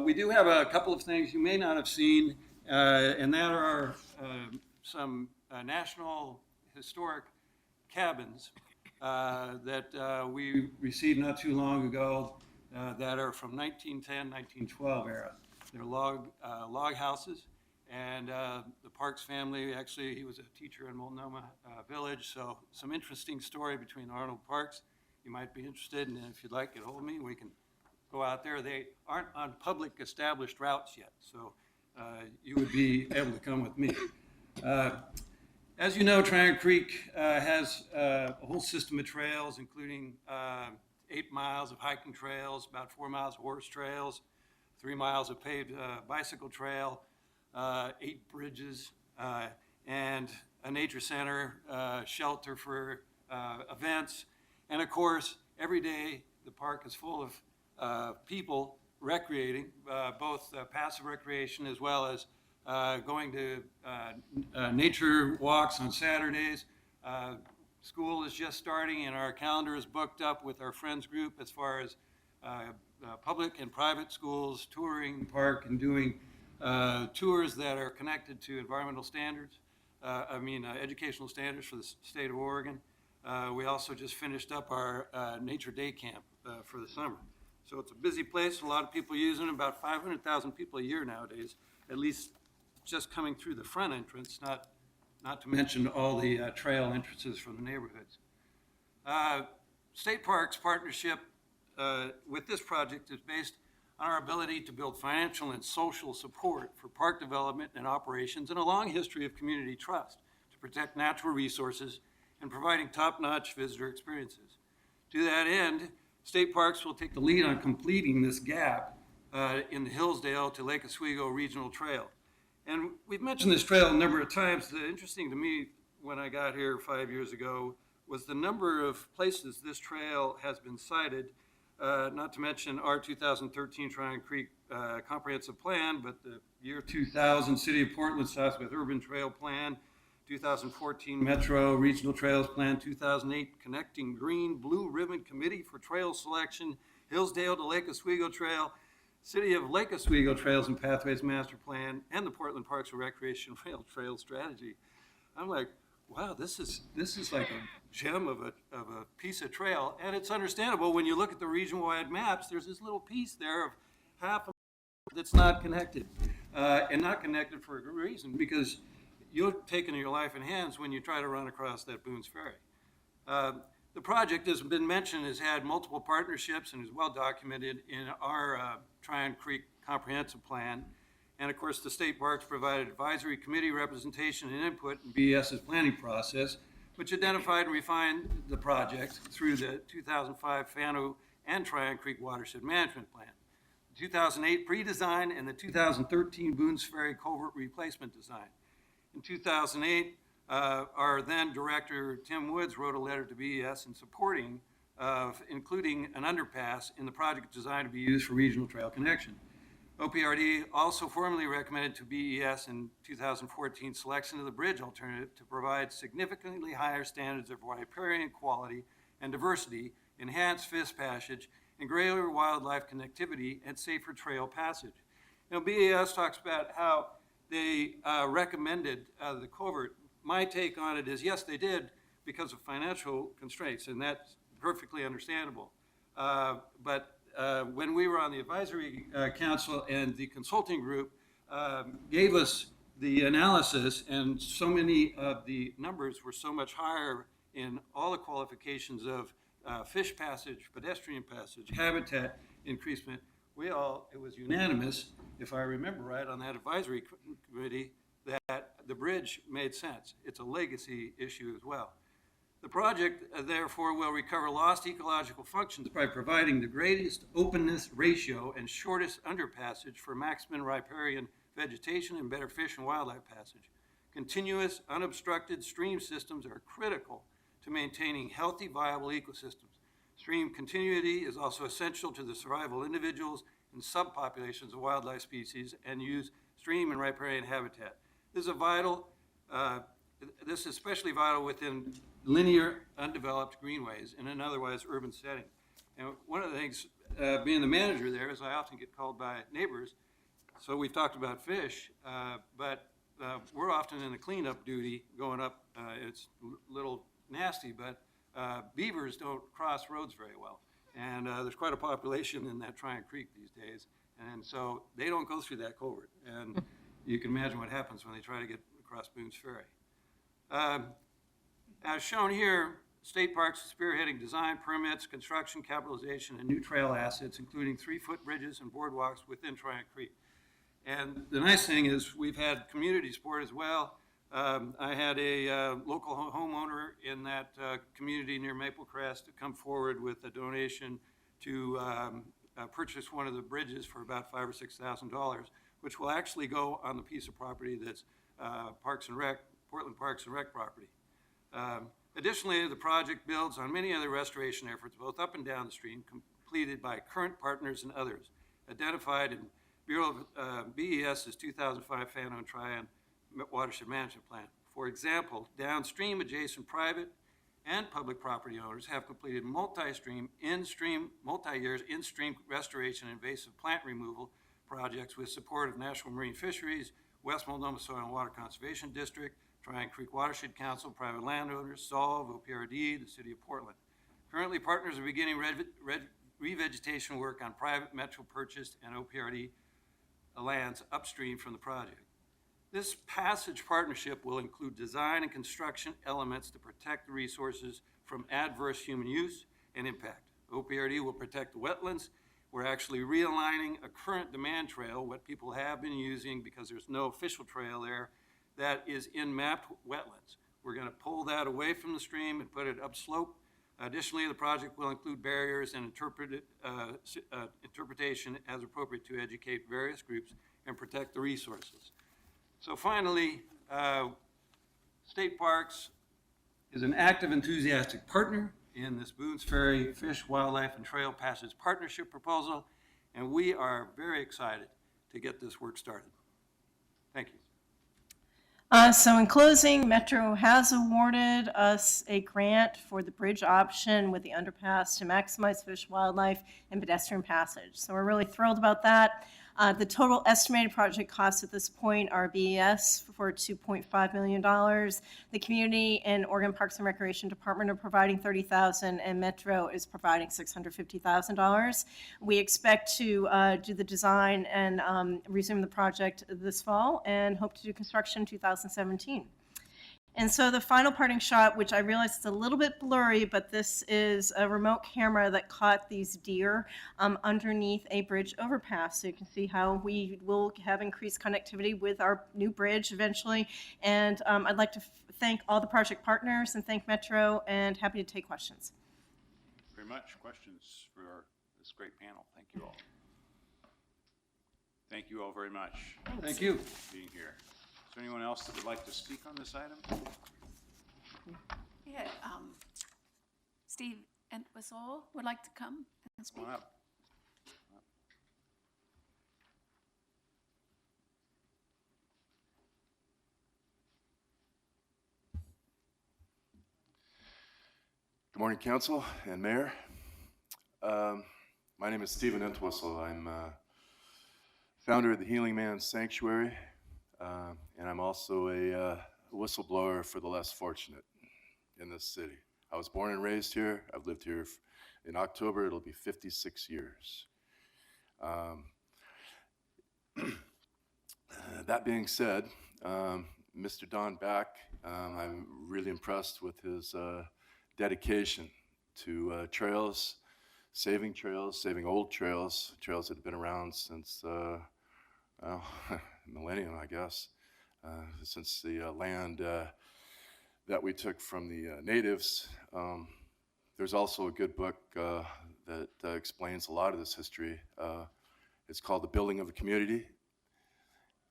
We do have a couple of things you may not have seen, and that are some national historic cabins that we received not too long ago that are from 1910, 1912 era. They're log houses, and the Parks family, actually, he was a teacher in Multnomah Village, so some interesting story between Arnold Parks. You might be interested, and if you'd like, get hold of me. We can go out there. They aren't on public established routes yet, so you would be able to come with me. As you know, Tryon Creek has a whole system of trails, including 8 miles of hiking trails, about 4 miles of horse trails, 3 miles of paved bicycle trail, 8 bridges, and a nature center, shelter for events. And of course, every day the park is full of people recreating, both passive recreation as well as going to nature walks on Saturdays. School is just starting and our calendar is booked up with our friends group as far as public and private schools touring the park and doing tours that are connected to environmental standards, educational standards for the state of Oregon. We also just finished up our Nature Day Camp for the summer. So it's a busy place, a lot of people using it, about 500,000 people a year nowadays, at least just coming through the front entrance, not to mention all the trail entrances from the neighborhoods. State Parks partnership with this project is based on our ability to build financial and social support for park development and operations and a long history of community trust to protect natural resources and providing top-notch visitor experiences. To that end, State Parks will take the lead on completing this gap in the Hillsdale to Lake Oswego Regional Trail. And we've mentioned this trail a number of times. Interesting to me when I got here 5 years ago was the number of places this trail has been cited, not to mention our 2013 Tryon Creek Comprehensive Plan, but the year 2000 City of Portland Southwest Urban Trail Plan, 2014 Metro Regional Trails Plan, 2008 Connecting Green Blue Ribbon Committee for Trail Selection, Hillsdale to Lake Oswego Trail, City of Lake Oswego Trails and Pathways Master Plan, and the Portland Parks and Recreation Rail Trail Strategy. I'm like, wow, this is like a gem of a piece of trail, and it's understandable when you look at the region-wide maps. There's this little piece there of half of that's not connected, and not connected for a good reason, because you're taking your life in hands when you try to run across that Boones Ferry. The project, as has been mentioned, has had multiple partnerships and is well documented in our Tryon Creek Comprehensive Plan. And of course, the state parks provided advisory committee representation and input in BES's planning process, which identified and refined the project through the 2005 Fano and Tryon Creek Watershed Management Plan, the 2008 pre-design, and the 2013 Boones Ferry Culvert Replacement Design. In 2008, our then director, Tim Woods, wrote a letter to BES in supporting of including an underpass in the project designed to be used for regional trail connection. OPRD also formally recommended to BES in 2014 selection of the bridge alternative to provide significantly higher standards of riparian quality and diversity, enhanced fish passage, and greater wildlife connectivity and safer trail passage. Now, BES talks about how they recommended the culvert. My take on it is, yes, they did because of financial constraints, and that's perfectly understandable. But when we were on the advisory council and the consulting group gave us the analysis, and so many of the numbers were so much higher in all the qualifications of fish passage, pedestrian passage, habitat increasement. It was unanimous, if I remember right, on that advisory committee, that the bridge made sense. It's a legacy issue as well. The project, therefore, will recover lost ecological functions by providing the greatest openness ratio and shortest underpassage for maximum riparian vegetation and better fish and wildlife passage. Continuous, unobstructed stream systems are critical to maintaining healthy, viable ecosystems. Stream continuity is also essential to the survival of individuals and subpopulations of wildlife species and use stream and riparian habitat. This is especially vital within linear, undeveloped greenways in an otherwise urban setting. And one of the things, being the manager there, is I often get called by neighbors. So we've talked about fish, but we're often in the cleanup duty going up. It's a little nasty, but beavers don't cross roads very well. And there's quite a population in that Tryon Creek these days. And so they don't go through that culvert. And you can imagine what happens when they try to get across Boone's Ferry. As shown here, State Parks is spearheading design, permits, construction, capitalization, and new trail assets, including 3-foot bridges and boardwalks within Tryon Creek. And the nice thing is we've had community support as well. I had a local homeowner in that community near Maple Crest to come forward with a donation to purchase one of the bridges for about $5,000 or $6,000, which will actually go on the piece of property that's Parks and Rec, Portland Parks and Rec property. Additionally, the project builds on many other restoration efforts, both up and down the stream, completed by current partners and others, identified in Bureau of BES's 2005 Fan-Owned Tryon Watershed Management Plan. For example, downstream adjacent private and public property owners have completed multi-years in-stream restoration and invasive plant removal projects with support of National Marine Fisheries, West Multnomah Soil and Water Conservation District, Tryon Creek Watershed Council, private landowners, SOLV, OPRD, the City of Portland. Currently, partners are beginning revegetation work on private Metro purchased and OPRD lands upstream from the project. This passage partnership will include design and construction elements to protect the resources from adverse human use and impact. OPRD will protect the wetlands. We're actually realigning a current demand trail, what people have been using because there's no official trail there, that is in mapped wetlands. We're going to pull that away from the stream and put it upslope. Additionally, the project will include barriers and interpretation as appropriate to educate various groups and protect the resources. So finally, State Parks is an active, enthusiastic partner in this Boone's Ferry Fish, Wildlife, and Trail Passage Partnership proposal, and we are very excited to get this work started. Thank you. So in closing, Metro has awarded us a grant for the bridge option with the underpass to maximize fish, wildlife, and pedestrian passage. So we're really thrilled about that. The total estimated project costs at this point are BES for $2.5 million. The Community and Oregon Parks and Recreation Department are providing $30,000, and Metro is providing $650,000. We expect to do the design and resume the project this fall, and hope to do construction in 2017. And so the final parting shot, which I realize is a little bit blurry, but this is a remote camera that caught these deer underneath a bridge overpass. So you can see how we will have increased connectivity with our new bridge eventually. And I'd like to thank all the project partners and thank Metro, and happy to take questions. Very much. Questions for this great panel. Thank you all. Thank you all very much. Thank you. For being here. Is there anyone else that would like to speak on this item? Yeah, Steve Entwistle would like to come and speak. Come on up. Good morning, Council and Mayor. My name is Stephen Entwistle. I'm founder of the Healing Man Sanctuary, and I'm also a whistleblower for the less fortunate in this city. I was born and raised here. I've lived here in October. It'll be 56 years. That being said, Mr. Don Back, I'm really impressed with his dedication to trails, saving old trails, trails that have been around since, well, millennium, I guess, since the land that we took from the natives. There's also a good book that explains a lot of this history. It's called The Building of a Community,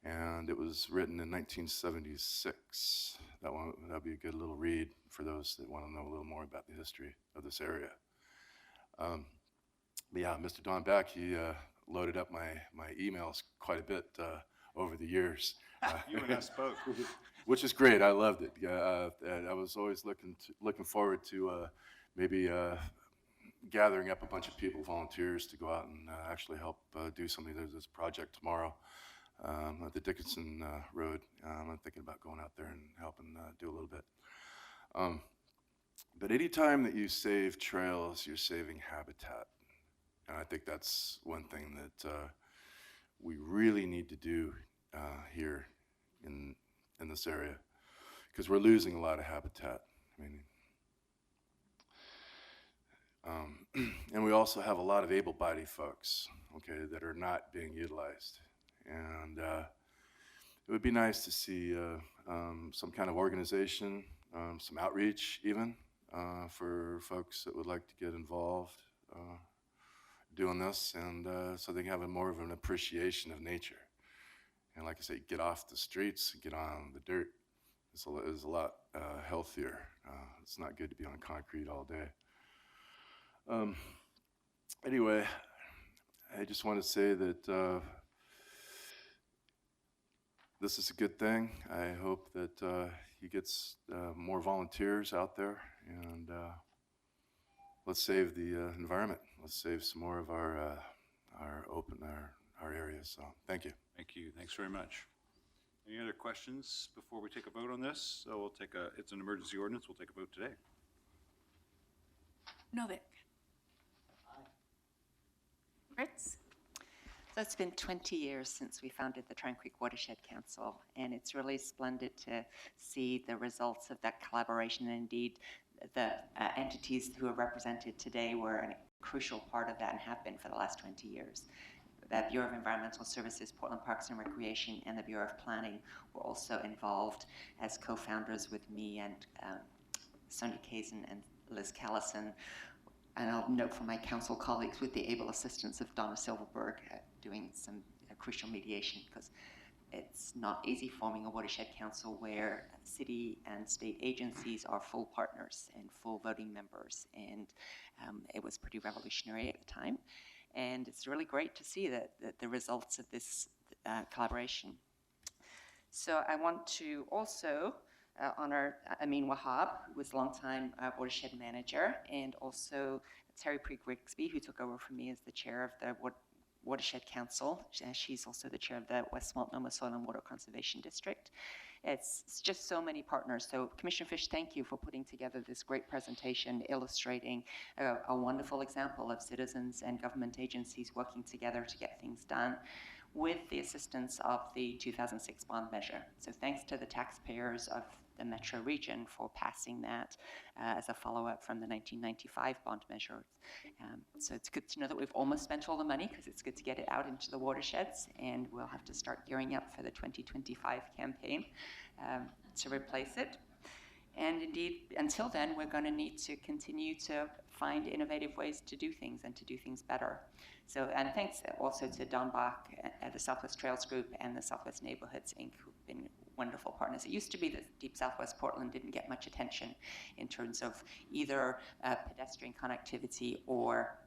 and it was written in 1976. That'd be a good little read for those that want to know a little more about the history of this area. But yeah, Mr. Don Beck, he loaded up my emails quite a bit over the years. You and us both. Which is great. I loved it. And I was always looking forward to maybe gathering up a bunch of people, volunteers, to go out and actually help do something. There's this project tomorrow at the Dickinson Road. I'm thinking about going out there and helping do a little bit. But anytime that you save trails, you're saving habitat. And I think that's one thing that we really need to do here in this area, because we're losing a lot of habitat. I mean, and we also have a lot of able-bodied folks, okay, that are not being utilized. And it would be nice to see some kind of organization, some outreach even, for folks that would like to get involved doing this, and so they can have more of an appreciation of nature. And like I say, get off the streets, get on the dirt. It's a lot healthier. It's not good to be on concrete all day. Anyway, I just want to say that this is a good thing. I hope that he gets more volunteers out there, and let's save the environment. Let's save some more of our areas. So thank you. Thank you. Thanks very much. Any other questions before we take a vote on this? So we'll take it's an emergency ordinance. We'll take a vote today. Novick. Fritz. So it's been 20 years since we founded the Trine Creek Watershed Council, and it's really splendid to see the results of that collaboration. And indeed, the entities who are represented today were a crucial part of that and have been for the last 20 years. The Bureau of Environmental Services, Portland Parks and Recreation, and the Bureau of Planning were also involved as co-founders with me and Sonia Kazin and Liz Callison. And I'll note from my council colleagues, with the able assistance of Donna Silverberg, doing some crucial mediation, because it's not easy forming a watershed council where city and state agencies are full partners and full voting members. And it was pretty revolutionary at the time. And it's really great to see that the results of this collaboration. So I want to also honor Amin Wahab, who was a longtime watershed manager, and also Terry Pre-Grigsby, who took over from me as the chair of the Watershed Council. She's also the chair of the West Multnomah Soil and Water Conservation District. It's just so many partners. So Commissioner Fish, thank you for putting together this great presentation illustrating a wonderful example of citizens and government agencies working together to get things done with the assistance of the 2006 bond measure. So thanks to the taxpayers of the Metro region for passing that as a follow-up from the 1995 bond measure. So it's good to know that we've almost spent all the money, because it's good to get it out into the watersheds, and we'll have to start gearing up for the 2025 campaign to replace it. And indeed, until then, we're going to need to continue to find innovative ways to do things and to do things better. So, and thanks also to Don Bach at the Southwest Trails Group and the Southwest Neighborhoods, Inc., who've been wonderful partners. It used to be that Deep Southwest Portland didn't get much attention in terms of either pedestrian connectivity or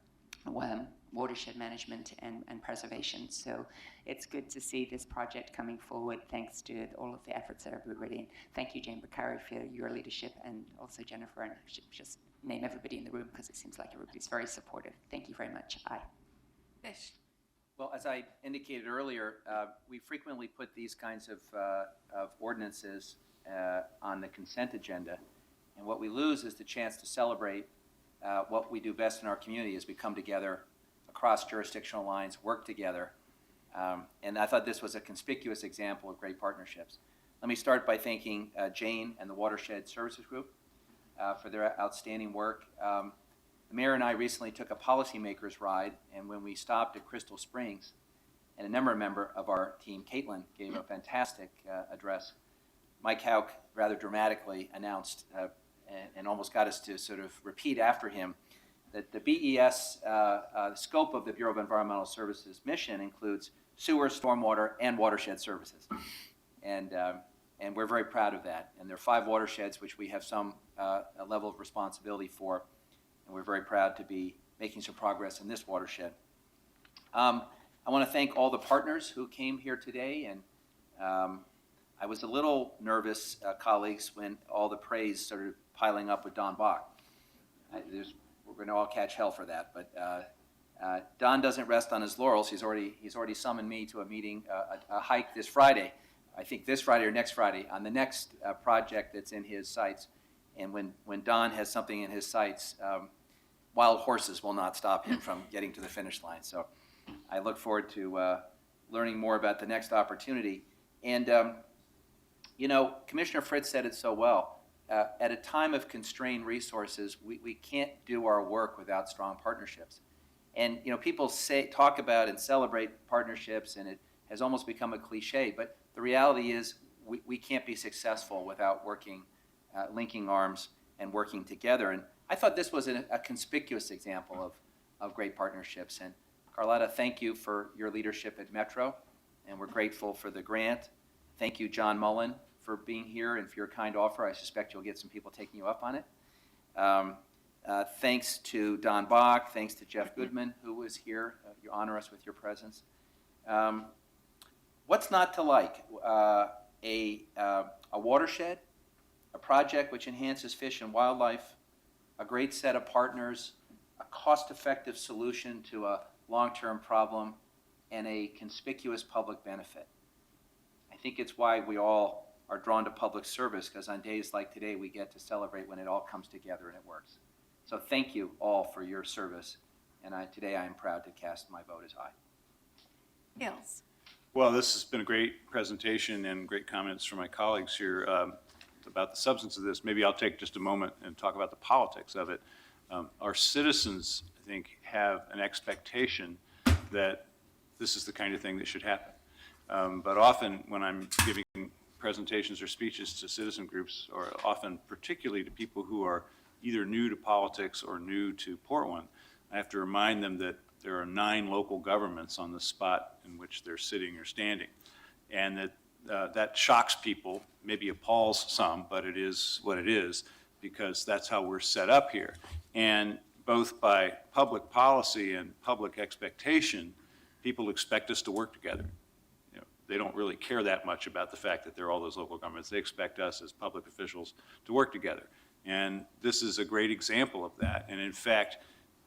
watershed management and preservation. So it's good to see this project coming forward thanks to all of the efforts that everybody in. Thank you, Jane Bakari, for your leadership, and also Jennifer, and I should just name everybody in the room because it seems like everybody's very supportive. Thank you very much. Aye. Fish. Well, as I indicated earlier, we frequently put these kinds of ordinances on the consent agenda, and what we lose is the chance to celebrate what we do best in our community as we come together across jurisdictional lines, work together, and I thought this was a conspicuous example of great partnerships. Let me start by thanking Jane and the Watershed Services Group. for their outstanding work. The mayor and I recently took a policymakers ride, and when we stopped at Crystal Springs, and a member of our team, Caitlin, gave a fantastic address, Mike Hauk rather dramatically announced and almost got us to sort of repeat after him that the BES, the scope of the Bureau of Environmental Services mission includes sewer, stormwater, and watershed services. And we're very proud of that. And there are 5 watersheds which we have some a level of responsibility for, and we're very proud to be making some progress in this watershed. I want to thank all the partners who came here today, and I was a little nervous, colleagues, when all the praise started piling up with Don Bach. We're going to all catch hell for that, but Don doesn't rest on his laurels. He's already summoned me to a meeting, a hike this Friday, I think this Friday or next Friday, on the next project that's in his sights. And when Don has something in his sights, wild horses will not stop him from getting to the finish line. So I look forward to learning more about the next opportunity. And, you know, Commissioner Fritz said it so well. At a time of constrained resources, we can't do our work without strong partnerships. And, you know, people talk about and celebrate partnerships, and it has almost become a cliche, but the reality is we can't be successful without working, linking arms and working together. And I thought this was a conspicuous example of great partnerships. And Carlotta, thank you for your leadership at Metro, and we're grateful for the grant. Thank you, John Mullen, for being here and for your kind offer. I suspect you'll get some people taking you up on it. Thanks to Don Bach, thanks to Jeff Goodman, who was here. You honor us with your presence. What's not to like? A watershed, a project which enhances fish and wildlife, a great set of partners, a cost-effective solution to a long-term problem, and a conspicuous public benefit. I think it's why we all are drawn to public service, because on days like today, we get to celebrate when it all comes together and it works. So thank you all for your service, and today I am proud to cast my vote as aye. Hales. Well, this has been a great presentation and great comments from my colleagues here about the substance of this. Maybe I'll take just a moment and talk about the politics of it. Our citizens, I think, have an expectation that this is the kind of thing that should happen. But often when I'm giving presentations or speeches to citizen groups, or often particularly to people who are either new to politics or new to Portland, I have to remind them that there are 9 local governments on the spot in which they're sitting or standing. And that that shocks people, maybe appalls some, but it is what it is, because that's how we're set up here. And both by public policy and public expectation, people expect us to work together. You know, they don't really care that much about the fact that there are all those local governments. They expect us as public officials to work together. And this is a great example of that. And in fact,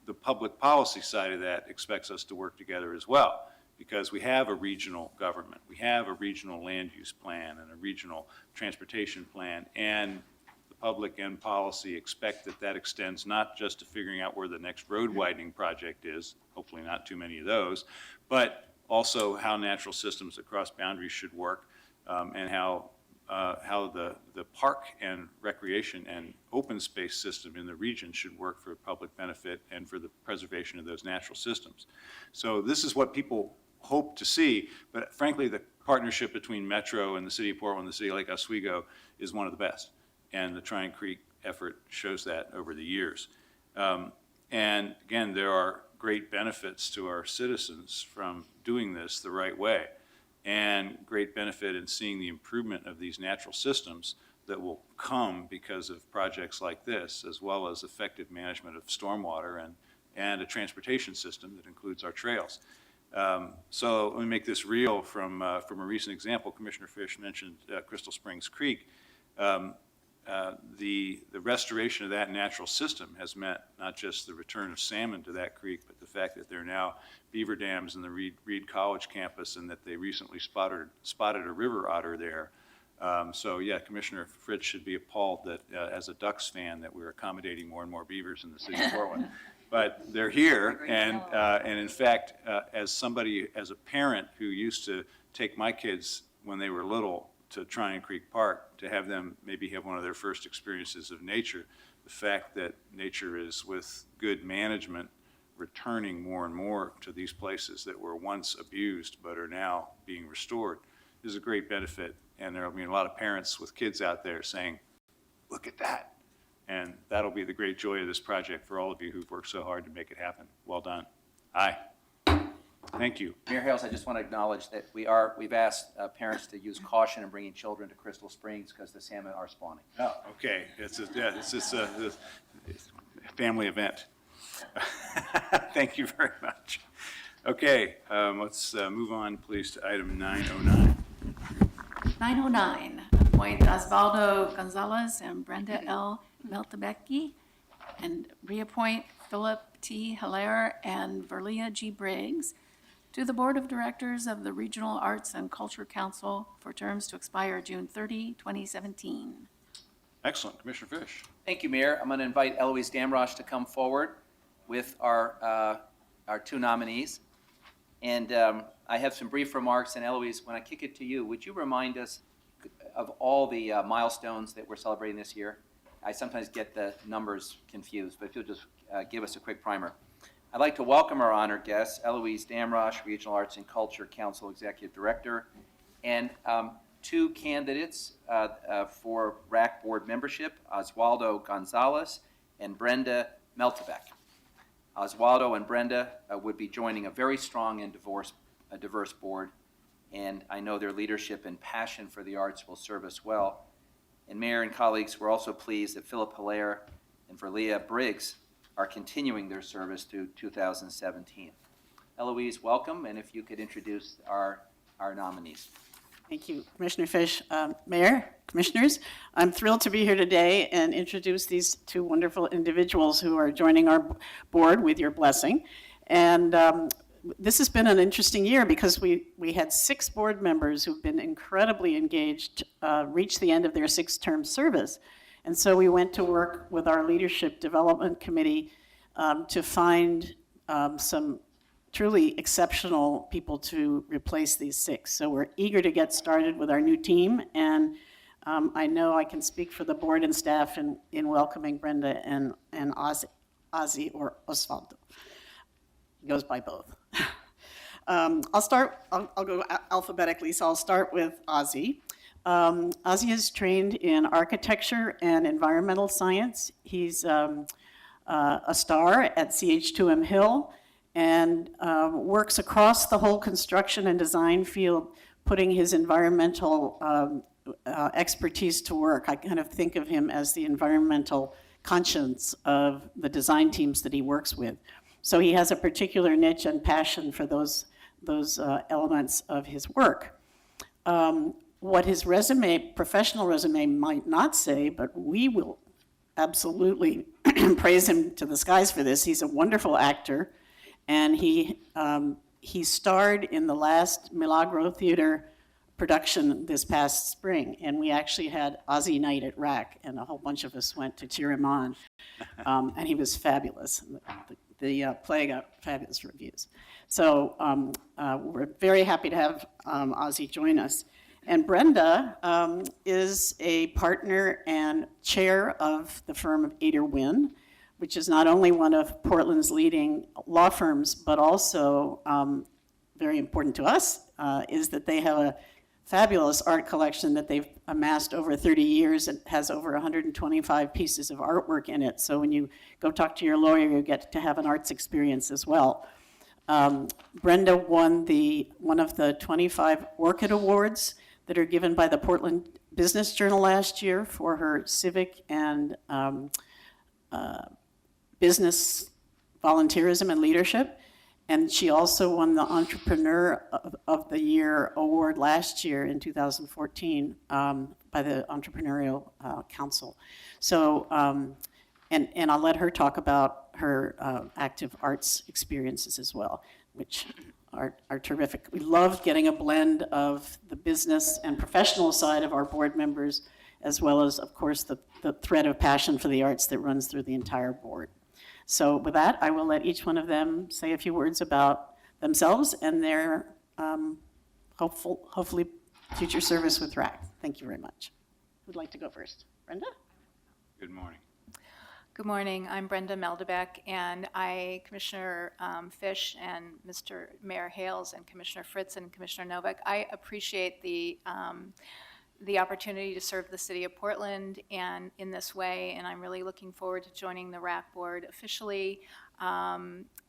the public policy side of that expects us to work together as well, because we have a regional government, we have a regional land use plan and a regional transportation plan, and the public and policy expect that that extends not just to figuring out where the next road widening project is, hopefully not too many of those, but also how natural systems across boundaries should work, and how the park and recreation and open space system in the region should work for public benefit and for the preservation of those natural systems. So this is what people hope to see, but frankly, the partnership between Metro and the City of Portland and the City of Lake Oswego is one of the best. And the Tryon Creek effort shows that over the years. And again, there are great benefits to our citizens from doing this the right way, and great benefit in seeing the improvement of these natural systems that will come because of projects like this, as well as effective management of stormwater and a transportation system that includes our trails. So let me make this real from a recent example. Commissioner Fish mentioned Crystal Springs Creek. The restoration of that natural system has meant not just the return of salmon to that creek, but the fact that there are now beaver dams in the Reed College campus, and that they recently spotted a river otter there. So yeah, Commissioner Fritz should be appalled that as a Ducks fan that we're accommodating more and more beavers in the city of Portland. But they're here, and in fact, as a parent who used to take my kids when they were little to Tryon Creek Park to have them maybe have one of their first experiences of nature, the fact that nature is, with good management, returning more and more to these places that were once abused but are now being restored is a great benefit. And there will be a lot of parents with kids out there saying, look at that. And that'll be the great joy of this project for all of you who've worked so hard to make it happen. Well done. Aye. Thank you. Mayor Hales, I just want to acknowledge that we've asked parents to use caution in bringing children to Crystal Springs because the salmon are spawning. Oh, okay. It's a family event. Thank you very much. Okay, let's move on, please, to item 909. 909, appoint Osvaldo Gonzalez and Brenda L. Meltabecki, and reappoint Philip T. Hilaire and Verlia G. Briggs to the Board of Directors of the Regional Arts and Culture Council for terms to expire June 30, 2017. Excellent. Commissioner Fish. Thank you, Mayor. I'm going to invite Eloise Damrosch to come forward with our two nominees. And I have some brief remarks. And Eloise, when I kick it to you, would you remind us of all the milestones that we're celebrating this year? I sometimes get the numbers confused, but if you'll just give us a quick primer. I'd like to welcome our honored guests, Eloise Damrosch, Regional Arts and Culture Council Executive Director, and two candidates for RAC Board membership, Osvaldo Gonzalez and Brenda Meltabecki. Osvaldo and Brenda would be joining a very strong and diverse board, and I know their leadership and passion for the arts will serve us well. And Mayor and colleagues, we're also pleased that Philip Hilaire and Verlia Briggs are continuing their service through 2017. Eloise, welcome, and if you could introduce our nominees. Thank you, Commissioner Fish. Mayor, Commissioners, I'm thrilled to be here today and introduce these two wonderful individuals who are joining our board with your blessing. And this has been an interesting year because we had 6 board members who've been incredibly engaged, reach the end of their 6-term service. And so we went to work with our Leadership Development Committee to find some truly exceptional people to replace these 6. So we're eager to get started with our new team, and I know I can speak for the board and staff in welcoming Brenda and Ozzy or Osvaldo. He goes by both. I'll go alphabetically, so I'll start with Ozzy. Ozzy is trained in architecture and environmental science. He's a star at CH2M Hill, and works across the whole construction and design field, putting his environmental expertise to work. I kind of think of him as the environmental conscience of the design teams that he works with. So he has a particular niche and passion for those elements of his work. What his professional resume might not say, but we will absolutely praise him to the skies for this. He's a wonderful actor. And he starred in the last Milagro Theater production this past spring, and we actually had Ozzy Night at RAC, and a whole bunch of us went to cheer him on, and he was fabulous. The play got fabulous reviews. So we're very happy to have Ozzy join us. And Brenda is a partner and chair of the firm of Ader Wynn, which is not only one of Portland's leading law firms, but also very important to us, is that they have a fabulous art collection that they've amassed over 30 years. It has over 125 pieces of artwork in it. So when you go talk to your lawyer, you get to have an arts experience as well. Brenda won one of the 25 Orchid Awards that are given by the Portland Business Journal last year for her civic and business volunteerism and leadership. And she also won the Entrepreneur of the Year award last year in 2014 by the Entrepreneurial Council. So, and I'll let her talk about her active arts experiences as well, which are terrific. We love getting a blend of the business and professional side of our board members, as well as, of course, the thread of passion for the arts that runs through the entire board. So with that, I will let each one of them say a few words about themselves and their hopefully future service with RAC. Thank you very much. Who'd like to go first? Brenda? Good morning. Good morning. I'm Brenda Meldebeck, and Commissioner Fish and Mr. Mayor Hales and Commissioner Fritz and Commissioner Novak, I appreciate the opportunity to serve the city of Portland and in this way, and I'm really looking forward to joining the RAC board officially.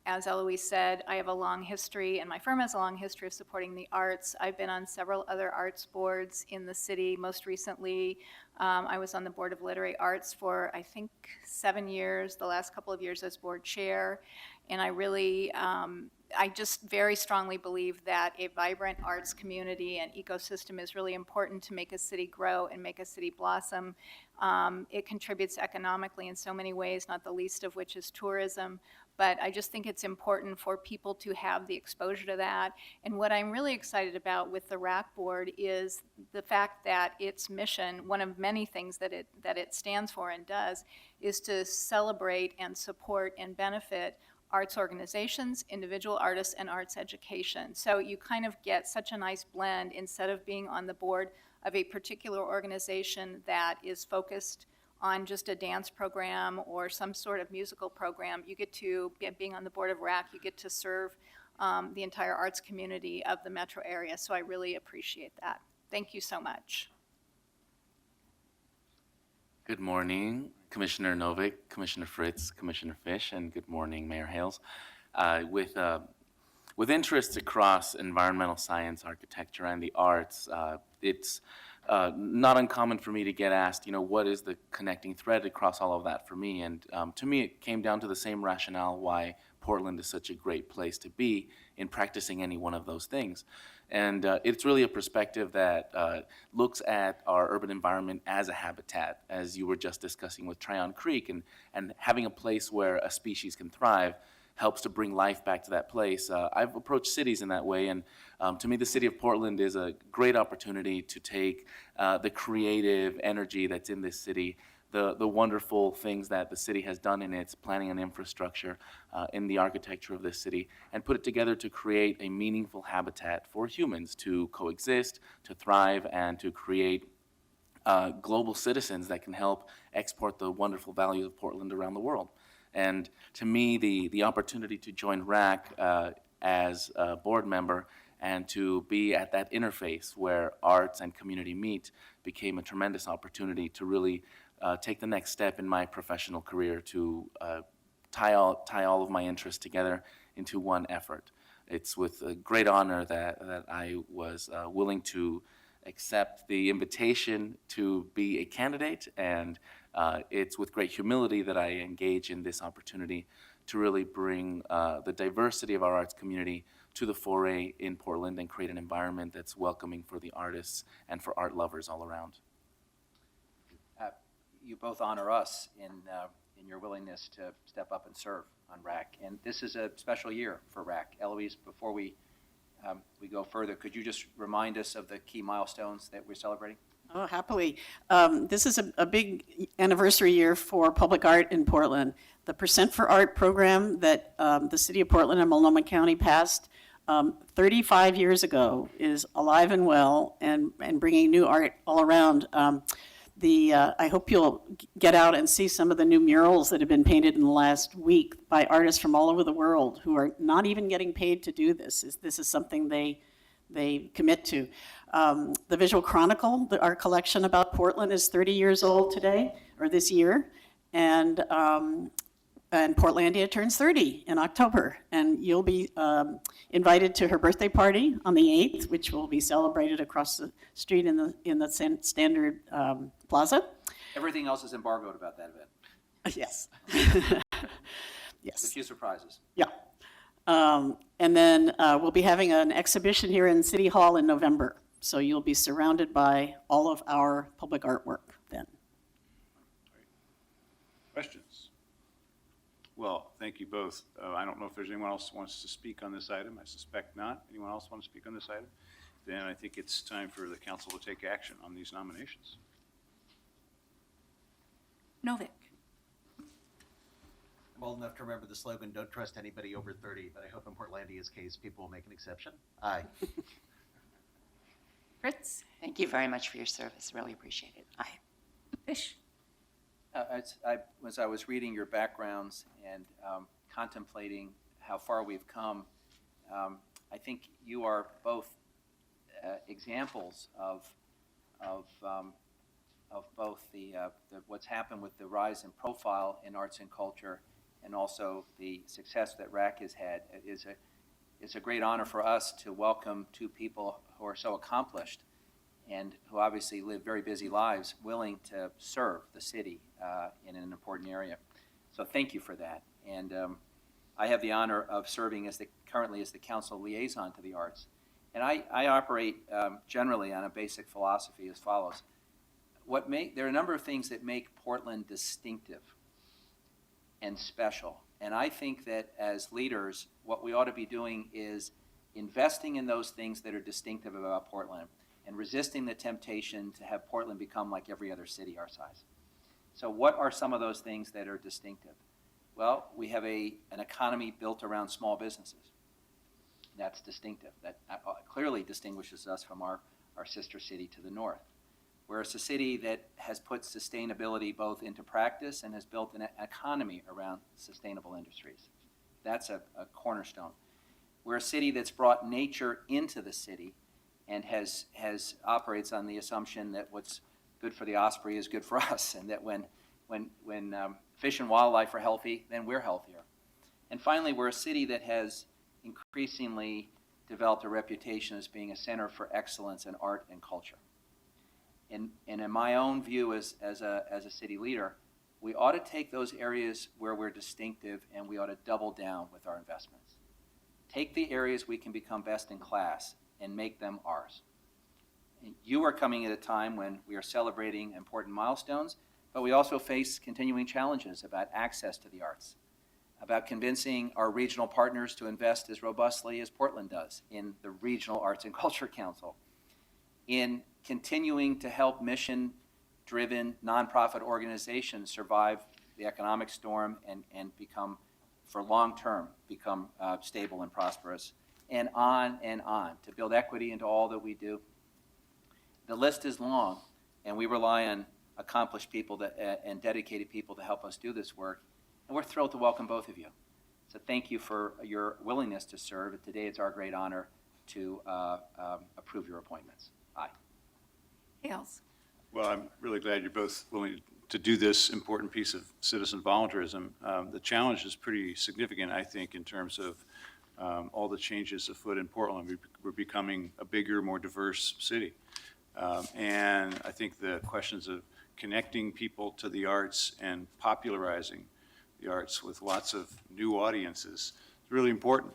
As Eloise said, I have a long history, and my firm has a long history of supporting the arts. I've been on several other arts boards in the city. Most recently, I was on the Board of Literary Arts for, I think, 7 years, the last couple of years as board chair. And I really, I just very strongly believe that a vibrant arts community and ecosystem is really important to make a city grow and make a city blossom. It contributes economically in so many ways, not the least of which is tourism. But I just think it's important for people to have the exposure to that. And what I'm really excited about with the RAC board is the fact that its mission, one of many things that it stands for and does, is to celebrate and support and benefit arts organizations, individual artists, and arts education. So you kind of get such a nice blend instead of being on the board of a particular organization that is focused on just a dance program or some sort of musical program. You get to, being on the board of RAC, you get to serve the entire arts community of the metro area. So I really appreciate that. Thank you so much. Good morning, Commissioner Novick, Commissioner Fritz, Commissioner Fish, and good morning, Mayor Hales. With interests across environmental science, architecture, and the arts, it's not uncommon for me to get asked, what is the connecting thread across all of that for me? And to me, it came down to the same rationale why Portland is such a great place to be in practicing any one of those things. And it's really a perspective that looks at our urban environment as a habitat, as you were just discussing with Tryon Creek, and having a place where a species can thrive helps to bring life back to that place. I've approached cities in that way, and to me, the city of Portland is a great opportunity to take the creative energy that's in this city, the wonderful things that the city has done in its planning and infrastructure, in the architecture of this city, and put it together to create a meaningful habitat for humans to coexist, to thrive, and to create global citizens that can help export the wonderful values of Portland around the world. And to me, the opportunity to join RAC as a board member and to be at that interface where arts and community meet became a tremendous opportunity to really take the next step in my professional career, to tie all of my interests together into one effort. It's with a great honor that I was willing to accept the invitation to be a candidate, and it's with great humility that I engage in this opportunity to really bring the diversity of our arts community to the foray in Portland and create an environment that's welcoming for the artists and for art lovers all around. You both honor us in your willingness to step up and serve on RAC. And this is a special year for RAC. Eloise, before we go further, could you just remind us of the key milestones that we're celebrating? Oh, happily. This is a big anniversary year for public art in Portland. The Percent for Art program that the city of Portland and Multnomah County passed 35 years ago is alive and well and bringing new art all around. I hope you'll get out and see some of the new murals that have been painted in the last week by artists from all over the world who are not even getting paid to do this. This is something they commit to. The Visual Chronicle, our collection about Portland, is 30 years old today, or this year, and Portlandia turns 30 in October, and you'll be invited to her birthday party on the 8th, which will be celebrated across the street in the Standard Plaza. Everything else is embargoed about that event. Yes. Yes. A few surprises. Yeah. And then we'll be having an exhibition here in City Hall in November. So you'll be surrounded by all of our public artwork then. Questions? Well, thank you both. I don't know if there's anyone else who wants to speak on this item. I suspect not. Anyone else want to speak on this item? Then I think it's time for the council to take action on these nominations. Novick. I'm old enough to remember the slogan, "Don't trust anybody over 30," but I hope in Portlandia's case, people will make an exception. Aye. Fritz. Thank you very much for your service. Really appreciate it. Aye. Fish. As I was reading your backgrounds and contemplating how far we've come, I think you are both examples of both what's happened with the rise in profile in arts and culture, and also the success that RAC has had. It's a great honor for us to welcome two people who are so accomplished and who obviously live very busy lives, willing to serve the city in an important area. So thank you for that. And I have the honor of serving currently as the council liaison to the arts. And I operate generally on a basic philosophy as follows. There are a number of things that make Portland distinctive and special. And I think that as leaders, what we ought to be doing is investing in those things that are distinctive about Portland and resisting the temptation to have Portland become like every other city our size. So what are some of those things that are distinctive? Well, we have an economy built around small businesses. That's distinctive. That clearly distinguishes us from our sister city to the north. We're a city that has put sustainability both into practice and has built an economy around sustainable industries. That's a cornerstone. We're a city that's brought nature into the city and operates on the assumption that what's good for the osprey is good for us, and that when fish and wildlife are healthy, then we're healthier. And finally, we're a city that has increasingly developed a reputation as being a center for excellence in art and culture. And in my own view as a city leader, we ought to take those areas where we're distinctive and we ought to double down with our investments. Take the areas we can become best in class and make them ours. And you are coming at a time when we are celebrating important milestones, but we also face continuing challenges about access to the arts, about convincing our regional partners to invest as robustly as Portland does in the Regional Arts and Culture Council, in continuing to help mission-driven nonprofit organizations survive the economic storm and become, for long-term, become stable and prosperous, and on, to build equity into all that we do. The list is long, and we rely on accomplished people and dedicated people to help us do this work, and we're thrilled to welcome both of you. So thank you for your willingness to serve, and today it's our great honor to approve your appointments. Aye. Hales. Well, I'm really glad you're both willing to do this important piece of citizen volunteerism. The challenge is pretty significant, I think, in terms of all the changes afoot in Portland. We're becoming a bigger, more diverse city. And I think the questions of connecting people to the arts and popularizing the arts with lots of new audiences is really important.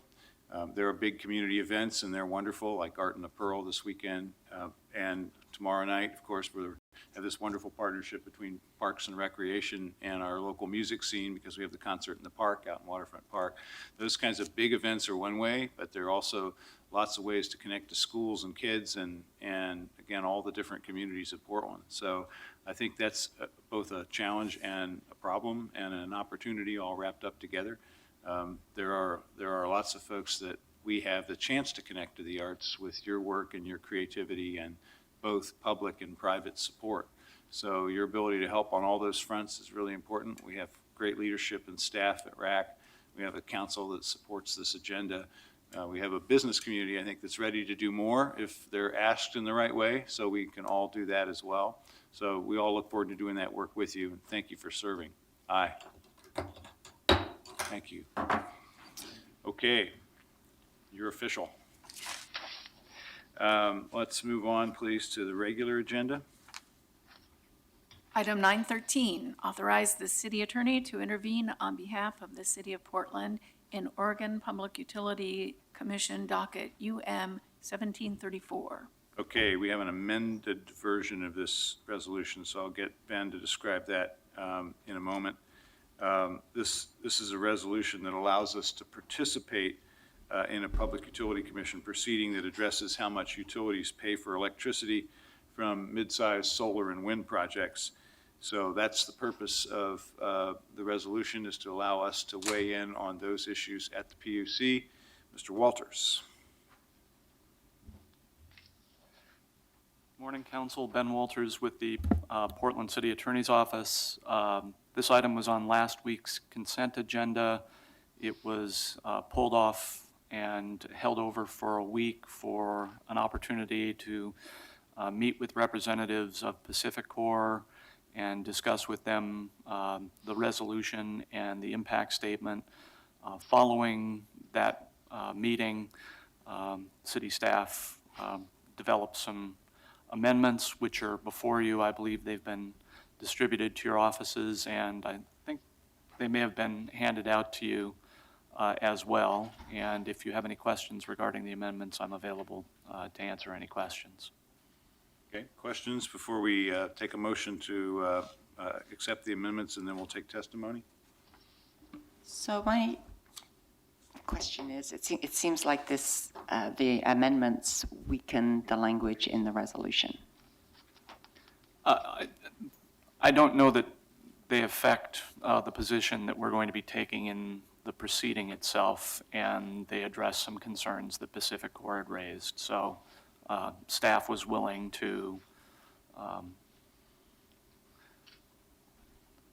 There are big community events, and they're wonderful, like Art in the Pearl this weekend. And tomorrow night, of course, we have this wonderful partnership between Parks and Recreation and our local music scene, because we have the concert in the park out in Waterfront Park. Those kinds of big events are one way, but there are also lots of ways to connect to schools and kids and again, all the different communities of Portland. So I think that's both a challenge and a problem and an opportunity all wrapped up together. There are lots of folks that we have the chance to connect to the arts with your work and your creativity and both public and private support. So your ability to help on all those fronts is really important. We have great leadership and staff at RAC. We have a council that supports this agenda. We have a business community, I think, that's ready to do more if they're asked in the right way, so we can all do that as well. So we all look forward to doing that work with you, and thank you for serving. Aye. Thank you. Okay, you're official. Let's move on, please, to the regular agenda. Item 913, authorize the city attorney to intervene on behalf of the city of Portland in Oregon Public Utility Commission docket UM 1734. Okay, we have an amended version of this resolution, so I'll get Ben to describe that in a moment. This is a resolution that allows us to participate in a Public Utility Commission proceeding that addresses how much utilities pay for electricity from mid-sized solar and wind projects. So that's the purpose of the resolution, is to allow us to weigh in on those issues at the PUC. Mr. Walters. Morning, Council. Ben Walters with the Portland City Attorney's Office. This item was on last week's consent agenda. It was pulled off and held over for a week for an opportunity to meet with representatives of PacifiCorp and discuss with them the resolution and the impact statement. Following that meeting, city staff developed some amendments which are before you. I believe they've been distributed to your offices, and I think they may have been handed out to you as well. And if you have any questions regarding the amendments, I'm available to answer any questions. Okay, questions before we take a motion to accept the amendments, and then we'll take testimony? So my question is, it seems like this, the amendments weaken the language in the resolution. I don't know that they affect the position that we're going to be taking in the proceeding itself, and they address some concerns that PacifiCorp had raised. So staff was willing to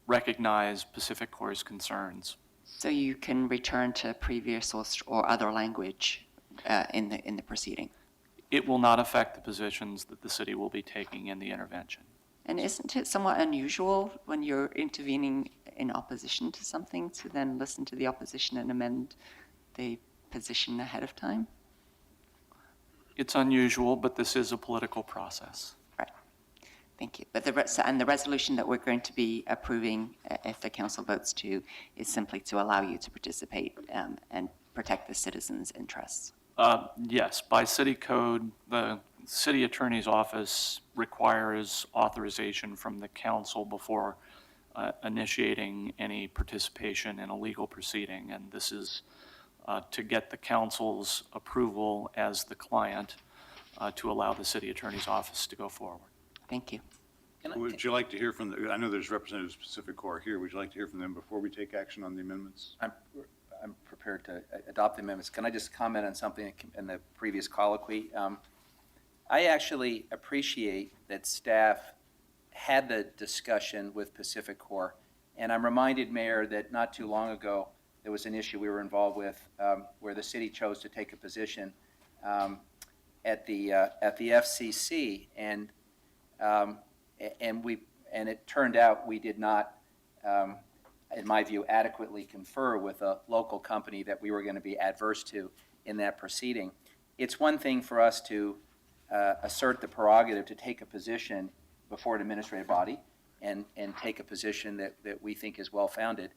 recognize PacifiCorp's concerns. So you can return to previous or other language in the proceeding. It will not affect the positions that the city will be taking in the intervention. And isn't it somewhat unusual when you're intervening in opposition to something to then listen to the opposition and amend the position ahead of time? It's unusual, but this is a political process. Right. Thank you. But the resolution that we're going to be approving, if the council votes to, is simply to allow you to participate and protect the citizens' interests. Yes, by city code, the city attorney's office requires authorization from the council before initiating any participation in a legal proceeding. And this is to get the council's approval as the client to allow the city attorney's office to go forward. Thank you. Would you like to hear from I know there's representatives of PacifiCorp here. Would you like to hear from them before we take action on the amendments? I'm prepared to adopt the amendments. Can I just comment on something in the previous colloquy? I actually appreciate that staff had the discussion with PacifiCorp, and I'm reminded, Mayor, that not too long ago, there was an issue we were involved with where the city chose to take a position at the FCC, and it turned out we did not, in my view, adequately confer with a local company that we were going to be adverse to in that proceeding. It's one thing for us to assert the prerogative to take a position before an administrative body and take a position that we think is well-founded.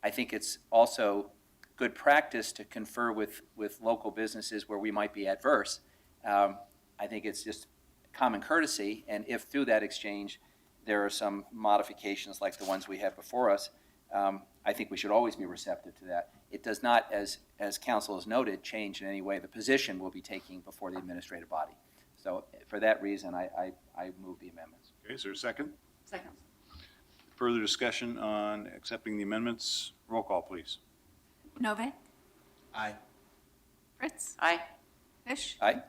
I think it's also good practice to confer with local businesses where we might be adverse. I think it's just common courtesy, and if through that exchange there are some modifications like the ones we have before us, I think we should always be receptive to that. It does not, as council has noted, change in any way the position we'll be taking before the administrative body. So for that reason, I move the amendments. Okay, is there a second? Second. Further discussion on accepting the amendments? Roll call, please. Novak? Aye. Fritz? Aye. Fish? Aye.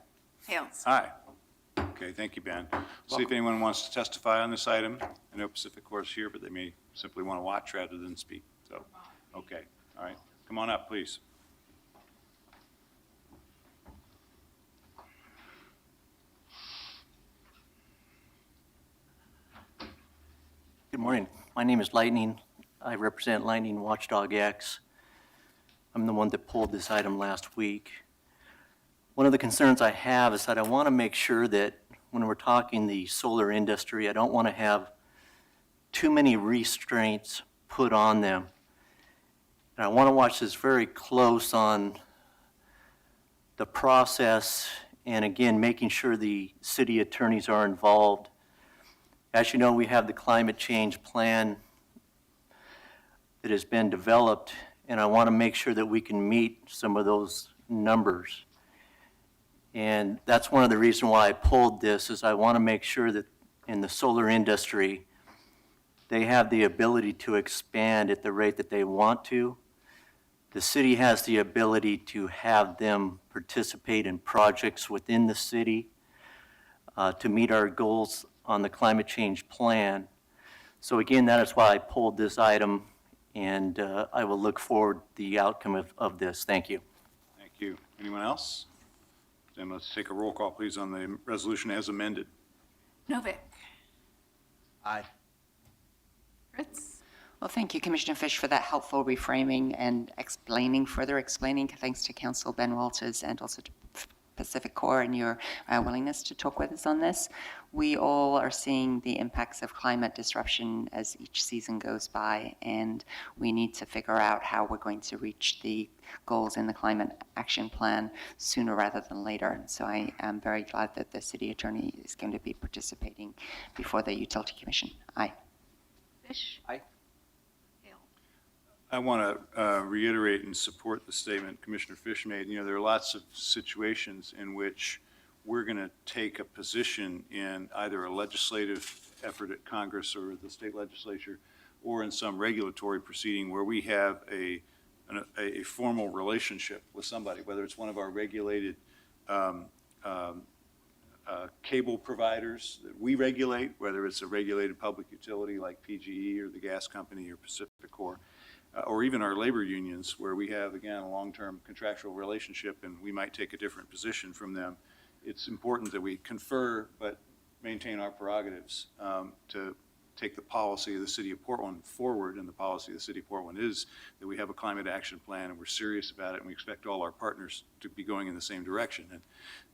Hales? Aye. Okay, thank you, Ben. See if anyone wants to testify on this item. I know PacifiCorp is here, but they may simply want to watch rather than speak. So, okay, all right. Come on up, please. Good morning. My name is Lightning. I represent Lightning Watchdog X. I'm the one that pulled this item last week. One of the concerns I have is that I want to make sure that when we're talking the solar industry, I don't want to have too many restraints put on them. And I want to watch this very close on the process and, again, making sure the city attorneys are involved. As you know, we have the climate change plan that has been developed, and I want to make sure that we can meet some of those numbers. And that's one of the reasons why I pulled this, is I want to make sure that in the solar industry, they have the ability to expand at the rate that they want to. The city has the ability to have them participate in projects within the city. to meet our goals on the climate change plan. So again, that is why I pulled this item, and I will look forward to the outcome of this. Thank you. Thank you. Anyone else? Then let's take a roll call, please, on the resolution as amended. Novick. Aye. Fritz. Well, thank you, Commissioner Fish, for that helpful reframing and further explaining. Thanks to Council Ben Walters and also to Pacific Corps and your willingness to talk with us on this. We all are seeing the impacts of climate disruption as each season goes by, and we need to figure out how we're going to reach the goals in the Climate Action Plan sooner rather than later. So I am very glad that the City Attorney is going to be participating before the Utility Commission. Aye. Fish. Aye. Hale. I want to reiterate and support the statement Commissioner Fish made. You know, there are lots of situations in which we're going to take a position in either a legislative effort at Congress or the state legislature or in some regulatory proceeding where we have a formal relationship with somebody, whether it's one of our regulated cable providers that we regulate, whether it's a regulated public utility like PGE or the gas company or Pacific Corps, or even our labor unions where we have, again, a long-term contractual relationship and we might take a different position from them. It's important that we confer but maintain our prerogatives to take the policy of the City of Portland forward, and the policy of the City of Portland is that we have a climate action plan and we're serious about it and we expect all our partners to be going in the same direction. And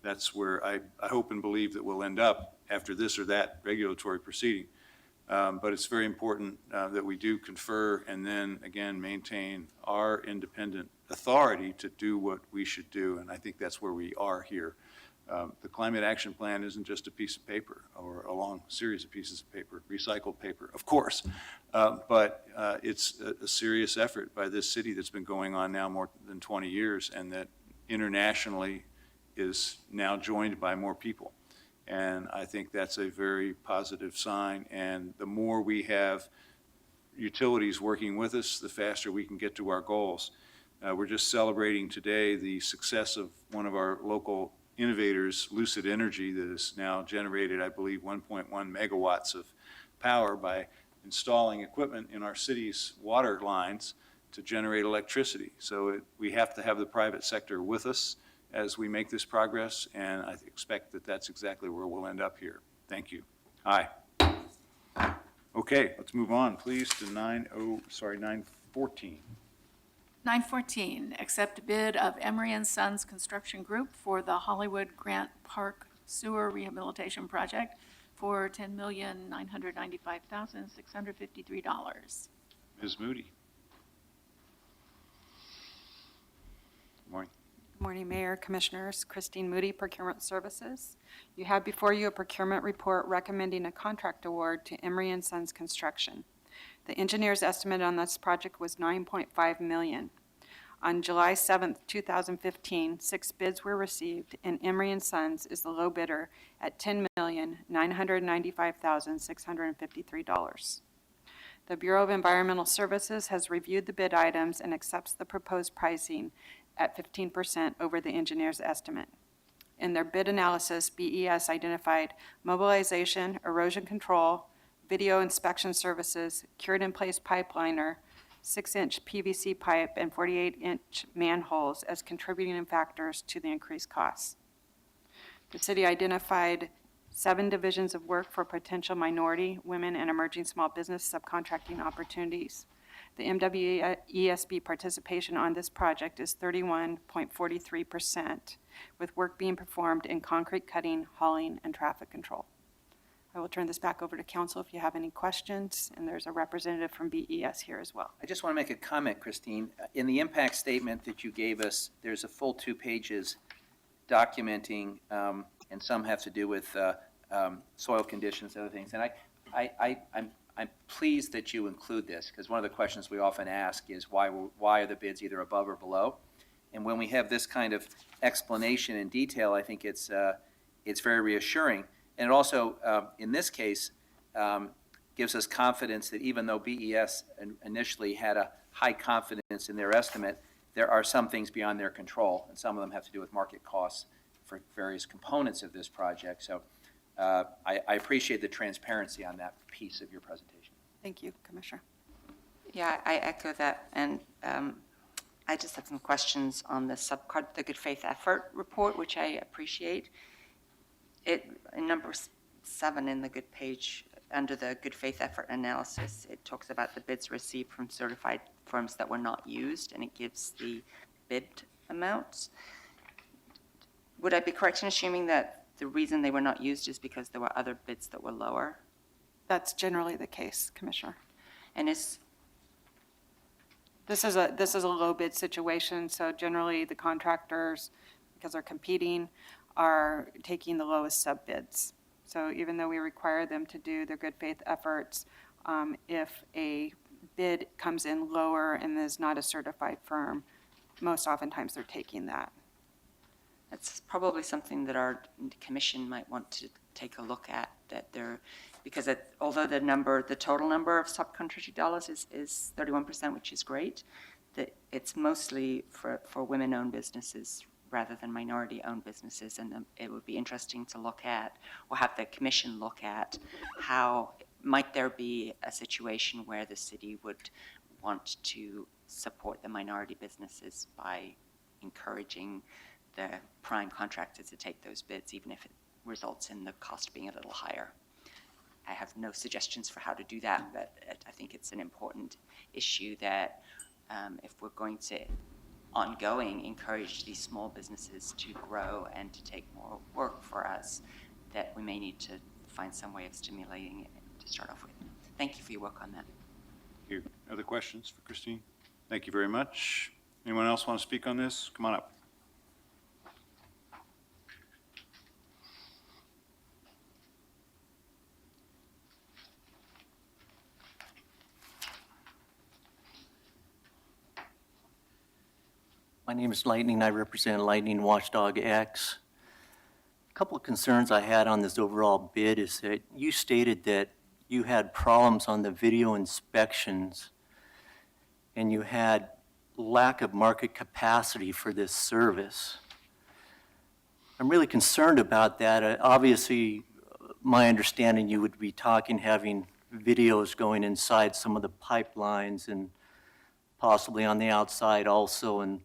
that's where I hope and believe that we'll end up after this or that regulatory proceeding. But it's very important that we do confer and then, again, maintain our independent authority to do what we should do, and I think that's where we are here. The Climate Action Plan isn't just a piece of paper or a long series of pieces of paper, recycled paper, of course, but it's a serious effort by this city that's been going on now more than 20 years and that internationally is now joined by more people. And I think that's a very positive sign, and the more we have utilities working with us, the faster we can get to our goals. We're just celebrating today the success of one of our local innovators, Lucid Energy, that has now generated, I believe, 1.1 megawatts of power by installing equipment in our city's water lines to generate electricity. So we have to have the private sector with us as we make this progress, and I expect that that's exactly where we'll end up here. Thank you. Aye. Okay, let's move on, please, to 914. 914, accept bid of Emery and Sons Construction Group for the Hollywood Grant Park Sewer Rehabilitation Project for $10,995,653. Ms. Moody. Good morning. Good morning, Mayor, Commissioners. Christine Moody, Procurement Services. You have before you a procurement report recommending a contract award to Emery and Sons Construction. The engineer's estimate on this project was $9.5 million. On July 7th, 2015, 6 bids were received, and Emery and Sons is the low bidder at $10,995,653. The Bureau of Environmental Services has reviewed the bid items and accepts the proposed pricing at 15% over the engineer's estimate. In their bid analysis, BES identified mobilization, erosion control, video inspection services, cured-in-place pipeliner, 6-inch PVC pipe, and 48-inch manholes as contributing factors to the increased costs. The city identified 7 divisions of work for potential minority, women, and emerging small business subcontracting opportunities. The MWESB participation on this project is 31.43%, with work being performed in concrete cutting, hauling, and traffic control. I will turn this back over to council if you have any questions, and there's a representative from BES here as well. I just want to make a comment, Christine. In the impact statement that you gave us, there's a full 2 pages documenting, and some have to do with soil conditions, other things. And I'm pleased that you include this, because one of the questions we often ask is why are the bids either above or below? And when we have this kind of explanation in detail, I think it's very reassuring. And it also, in this case, gives us confidence that even though BES initially had a high confidence in their estimate, there are some things beyond their control, and some of them have to do with market costs for various components of this project. So I appreciate the transparency on that piece of your presentation. Thank you, Commissioner. Yeah, I echo that, and I just have some questions on the the good faith effort report, which I appreciate. In number 7 in the good page, under the good faith effort analysis, it talks about the bids received from certified firms that were not used, and it gives the bid amounts. Would I be correct in assuming that the reason they were not used is because there were other bids that were lower? That's generally the case, Commissioner. And This is a low bid situation, so generally the contractors, because they're competing, are taking the lowest sub bids. So even though we require them to do their good faith efforts, if a bid comes in lower and is not a certified firm, most oftentimes they're taking that. That's probably something that our commission might want to take a look at, because although the total number of subcontracted dollars is 31%, which is great, that it's mostly for women-owned businesses rather than minority-owned businesses, and it would be interesting to look at, or have the commission look at, how might there be a situation where the city would want to support the minority businesses by encouraging the prime contractors to take those bids, even if it results in the cost being a little higher. I have no suggestions for how to do that, but I think it's an important issue that if we're going to ongoing encourage these small businesses to grow and to take more work for us, that we may need to find some way of stimulating it to start off with. Thank you for your work on that. Thank you. Other questions for Christine? Thank you very much. Anyone else want to speak on this? Come on up. My name is Lightning. I represent Lightning Watchdog X. A couple of concerns I had on this overall bid is that you stated that you had problems on the video inspections and you had lack of market capacity for this service. I'm really concerned about that. Obviously, my understanding, you would be having videos going inside some of the pipelines and possibly on the outside also. And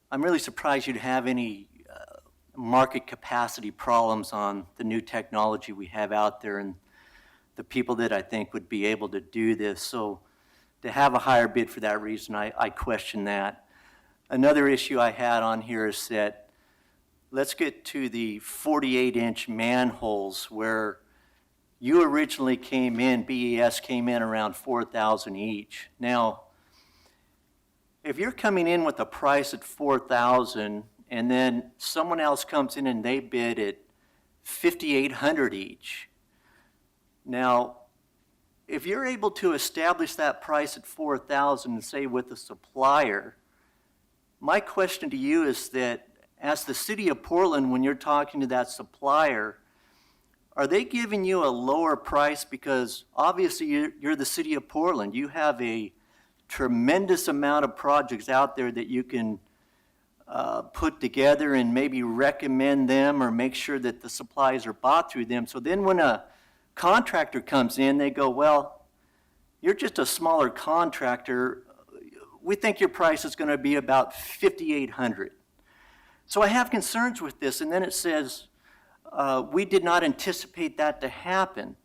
I'm really surprised you'd have any market capacity problems on the new technology we have out there and the people that I think would be able to do this. So to have a higher bid for that reason, I question that. Another issue I had on here is that let's get to the 48-inch manholes where you originally came in, BES came in around $4,000 each. Now, if you're coming in with a price at $4,000 and then someone else comes in and they bid at $5,800 each. Now, if you're able to establish that price at $4,000 and say with the supplier, my question to you is that as the city of Portland, when you're talking to that supplier, are they giving you a lower price because obviously you're the city of Portland. You have a tremendous amount of projects out there that you can put together and maybe recommend them or make sure that the supplies are bought through them. So then when a contractor comes in, they go, well, you're just a smaller contractor. We think your price is going to be about $5,800. So I have concerns with this. And then it says, we did not anticipate that to happen.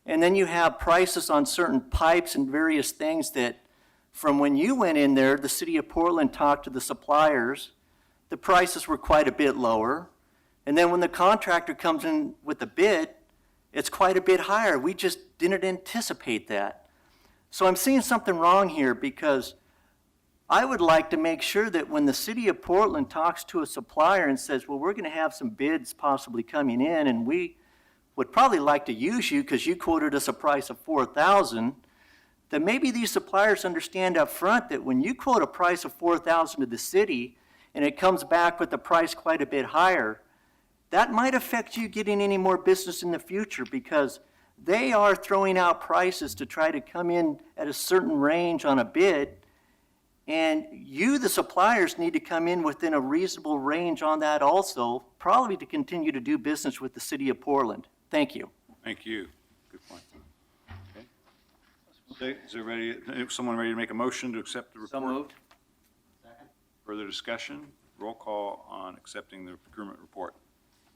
And then you have prices on certain pipes and various things that from when you went in there, the city of Portland talked to the suppliers, the prices were quite a bit lower. And then when the contractor comes in with a bid, it's quite a bit higher. We just didn't anticipate that. So I'm seeing something wrong here because I would like to make sure that when the city of Portland talks to a supplier and says, well, we're going to have some bids possibly coming in and we would probably like to use you because you quoted us a price of $4,000, then maybe these suppliers understand up front that when you quote a price of $4,000 to the city and it comes back with a price quite a bit higher, that might affect you getting any more business in the future because they are throwing out prices to try to come in at a certain range on a bid, and you, the suppliers, need to come in within a reasonable range on that also, probably to continue to do business with the city of Portland. Thank you. Thank you. Good point. Okay. Is there someone ready to make a motion to accept the report? So moved. Further discussion? Roll call on accepting the procurement report.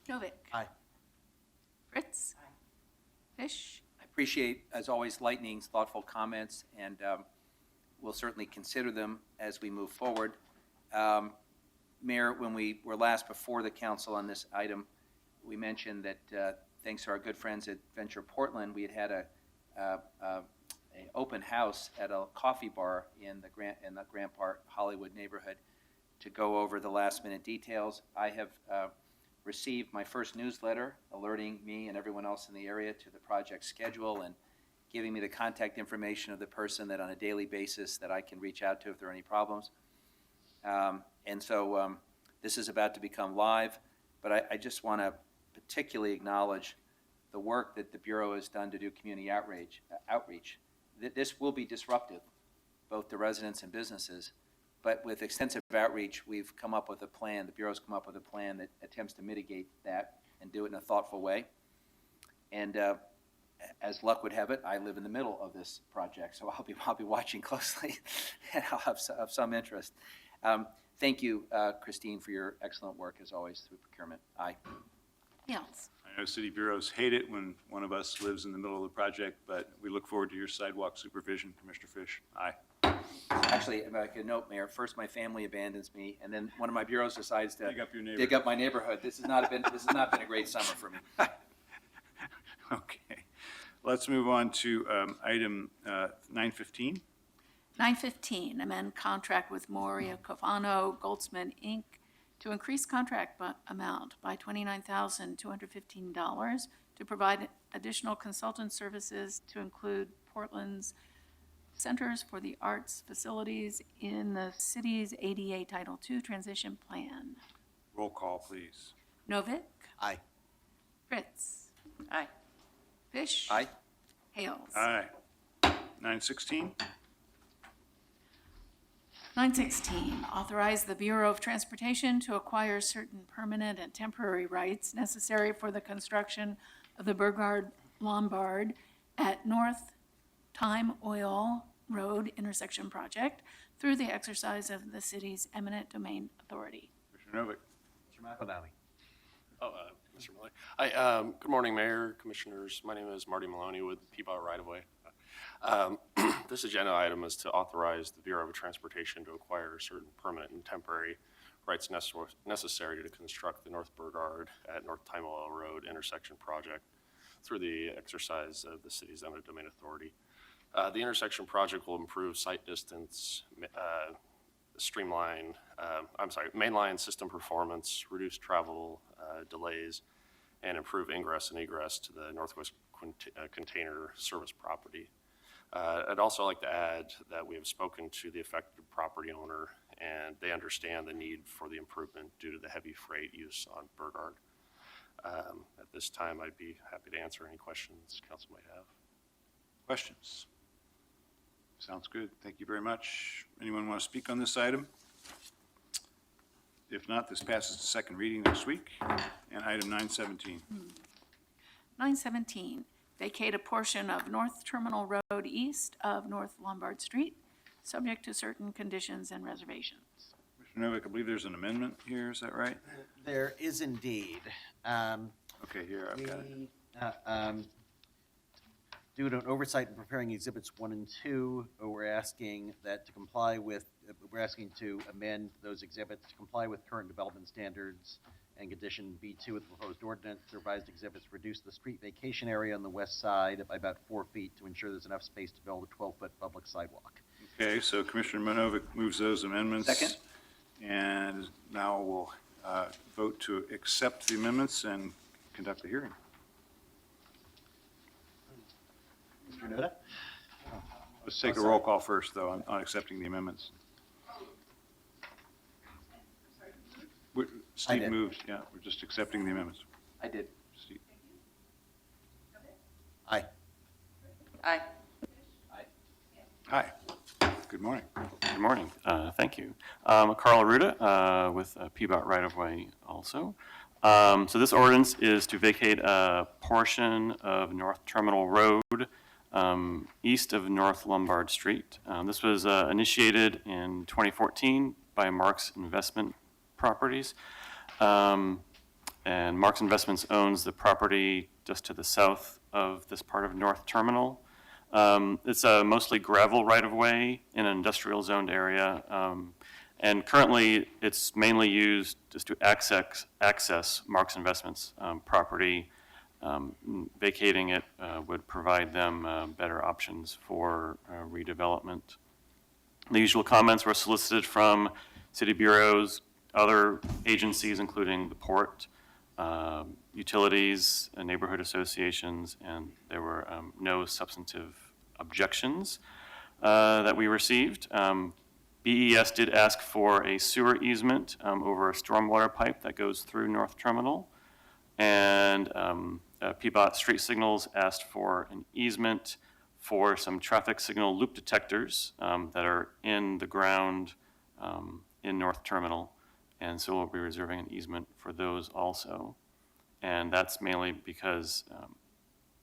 Novick. Aye. Fritz. Fish. I appreciate, as always, Lightning's thoughtful comments, and we'll certainly consider them as we move forward. Mayor, when we were last before the council on this item, we mentioned that thanks to our good friends at Venture Portland, we had a open house at a coffee bar in the Grant Park Hollywood neighborhood to go over the last minute details. I have received my first newsletter alerting me and everyone else in the area to the project schedule and giving me the contact information of the person that on a daily basis that I can reach out to if there are any problems. And so this is about to become live, but I just want to particularly acknowledge the work that the Bureau has done to do community outreach. This will be disruptive, both to residents and businesses, but with extensive outreach, we've come up with a plan, the Bureau's come up with a plan that attempts to mitigate that and do it in a thoughtful way. And as luck would have it, I live in the middle of this project, so I'll be watching closely and I'll have some interest. Thank you, Christine, for your excellent work as always through procurement. Aye. Hales. I know city bureaus hate it when one of us lives in the middle of the project, but we look forward to your sidewalk supervision. Commissioner Fish, aye. Actually, if I could note, Mayor, first my family abandons me, and then one of my bureaus decides to Dig up your dig up my neighborhood. This has not been a great summer for me. Okay. Let's move on to item 915. 915, amend contract with Moria Cofano Goldsman, Inc. to increase contract amount by $29,215 to provide additional consultant services to include Portland's Centers for the Arts facilities in the city's ADA Title II transition plan. Roll call, please. Novick. Aye. Fritz. Aye. Fish. Aye. Hales. Aye. 916. 916, authorize the Bureau of Transportation to acquire certain permanent and temporary rights necessary for the construction of the Burgard Lombard at North Time Oil Road intersection project through the exercise of the city's eminent domain authority. Commissioner Novick. Mr. McEldowney. Mr. Maloney. Hi, good morning, Mayor, Commissioners. My name is Marty Maloney with Peabody Right of Way. This agenda item is to authorize the Bureau of Transportation to acquire certain permanent and temporary rights necessary to construct the North Burgard at North Time Oil Road intersection project through the exercise of the city's eminent domain authority. The intersection project will improve site distance, mainline system performance, reduce travel delays, and improve ingress and egress to the Northwest Container Service property. I'd also like to add that we have spoken to the affected property owner, and they understand the need for the improvement due to the heavy freight use on Burgard. At this time, I'd be happy to answer any questions council might have. Questions? Sounds good. Thank you very much. Anyone want to speak on this item? If not, this passes to second reading next week. And item 917. 917, vacate a portion of North Terminal Road east of North Lombard Street, subject to certain conditions and reservations. Commissioner Novick, I believe there's an amendment here. Is that right? There is indeed. Okay, here, I've got it. Due to an oversight in preparing exhibits 1 and 2, we're asking to amend those exhibits to comply with current development standards, and condition B2 of the proposed ordinance. The revised exhibits reduce the street vacation area on the west side by about 4 feet to ensure there's enough space to build a 12-foot public sidewalk. Okay, so Commissioner Novick moves those amendments. Second. And now we'll vote to accept the amendments and conduct the hearing. Mr. Noda? Let's take a roll call first, though, on accepting the amendments. Steve did. moved, yeah, we're just accepting the amendments. I did. Steve. Aye. Aye. Hi, good morning. Good morning. Thank you. Carl Aruda with Peabody Right of Way also. So this ordinance is to vacate a portion of North Terminal Road east of North Lombard Street. This was initiated in 2014 by Marks Investment Properties. And Marks Investments owns the property just to the south of this part of North Terminal. It's a mostly gravel right-of-way in an industrial zoned area. And currently, it's mainly used just to access Marks Investments property. Vacating it would provide them better options for redevelopment. The usual comments were solicited from city bureaus, other agencies, including the port, utilities, neighborhood associations, and there were no substantive objections that we received. BES did ask for a sewer easement over a stormwater pipe that goes through North Terminal, and PBOT Street Signals asked for an easement for some traffic signal loop detectors that are in the ground in North Terminal, and so we'll be reserving an easement for those also. And that's mainly because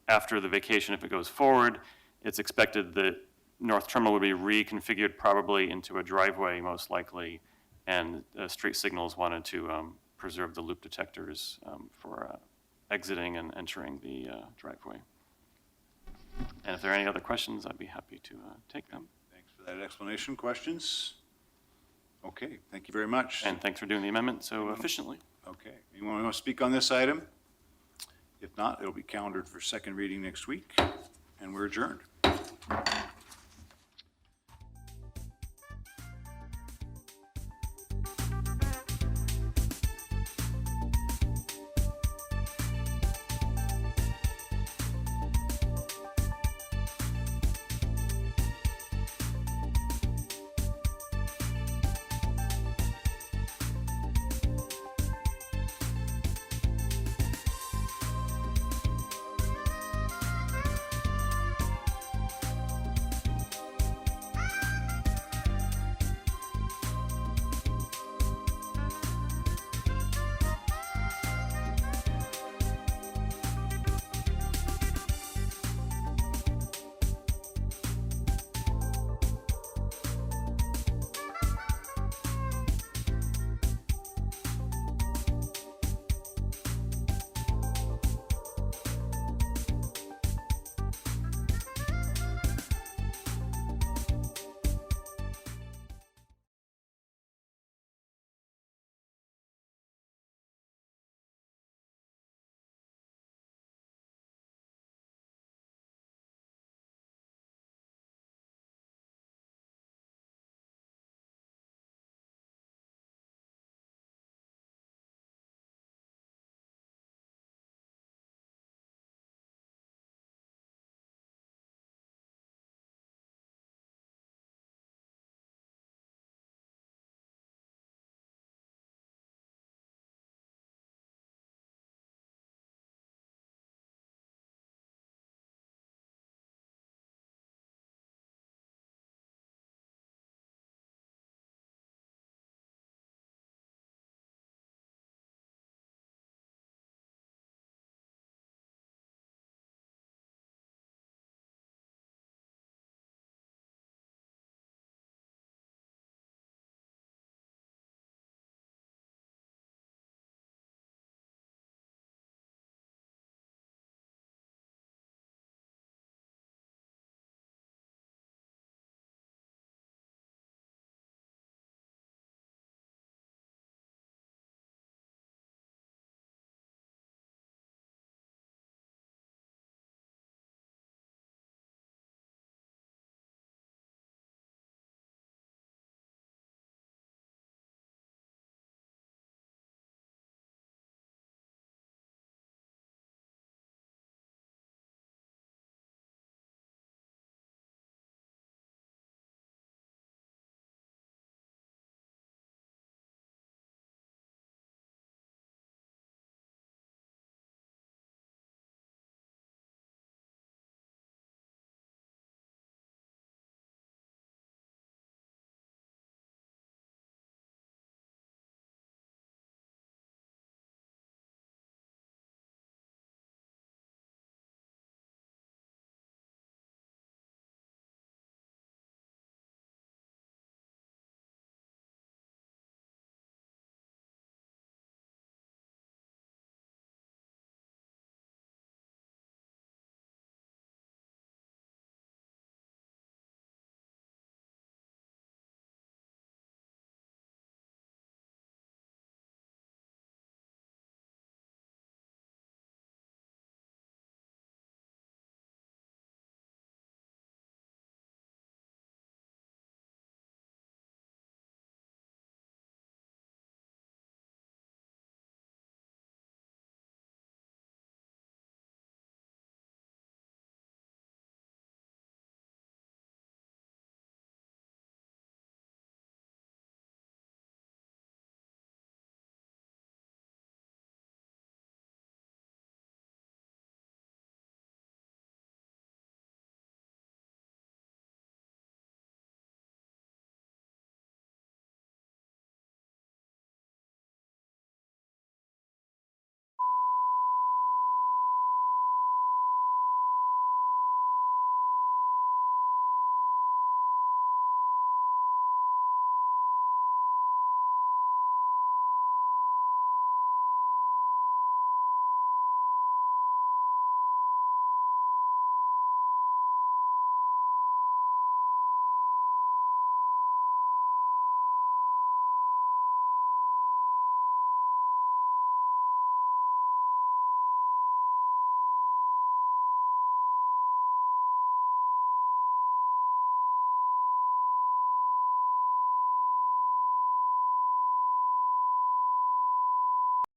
after the vacation, if it goes forward, it's expected that North Terminal would be reconfigured probably into a driveway most likely, and Street Signals wanted to preserve the loop detectors for exiting and entering the driveway. And if there are any other questions, I'd be happy to take them. Thanks for that explanation. Questions? Okay, thank you very much. And thanks for doing the amendment so efficiently. Okay, anyone want to speak on this item? If not, it'll be calendared for second reading next week, and we're adjourned.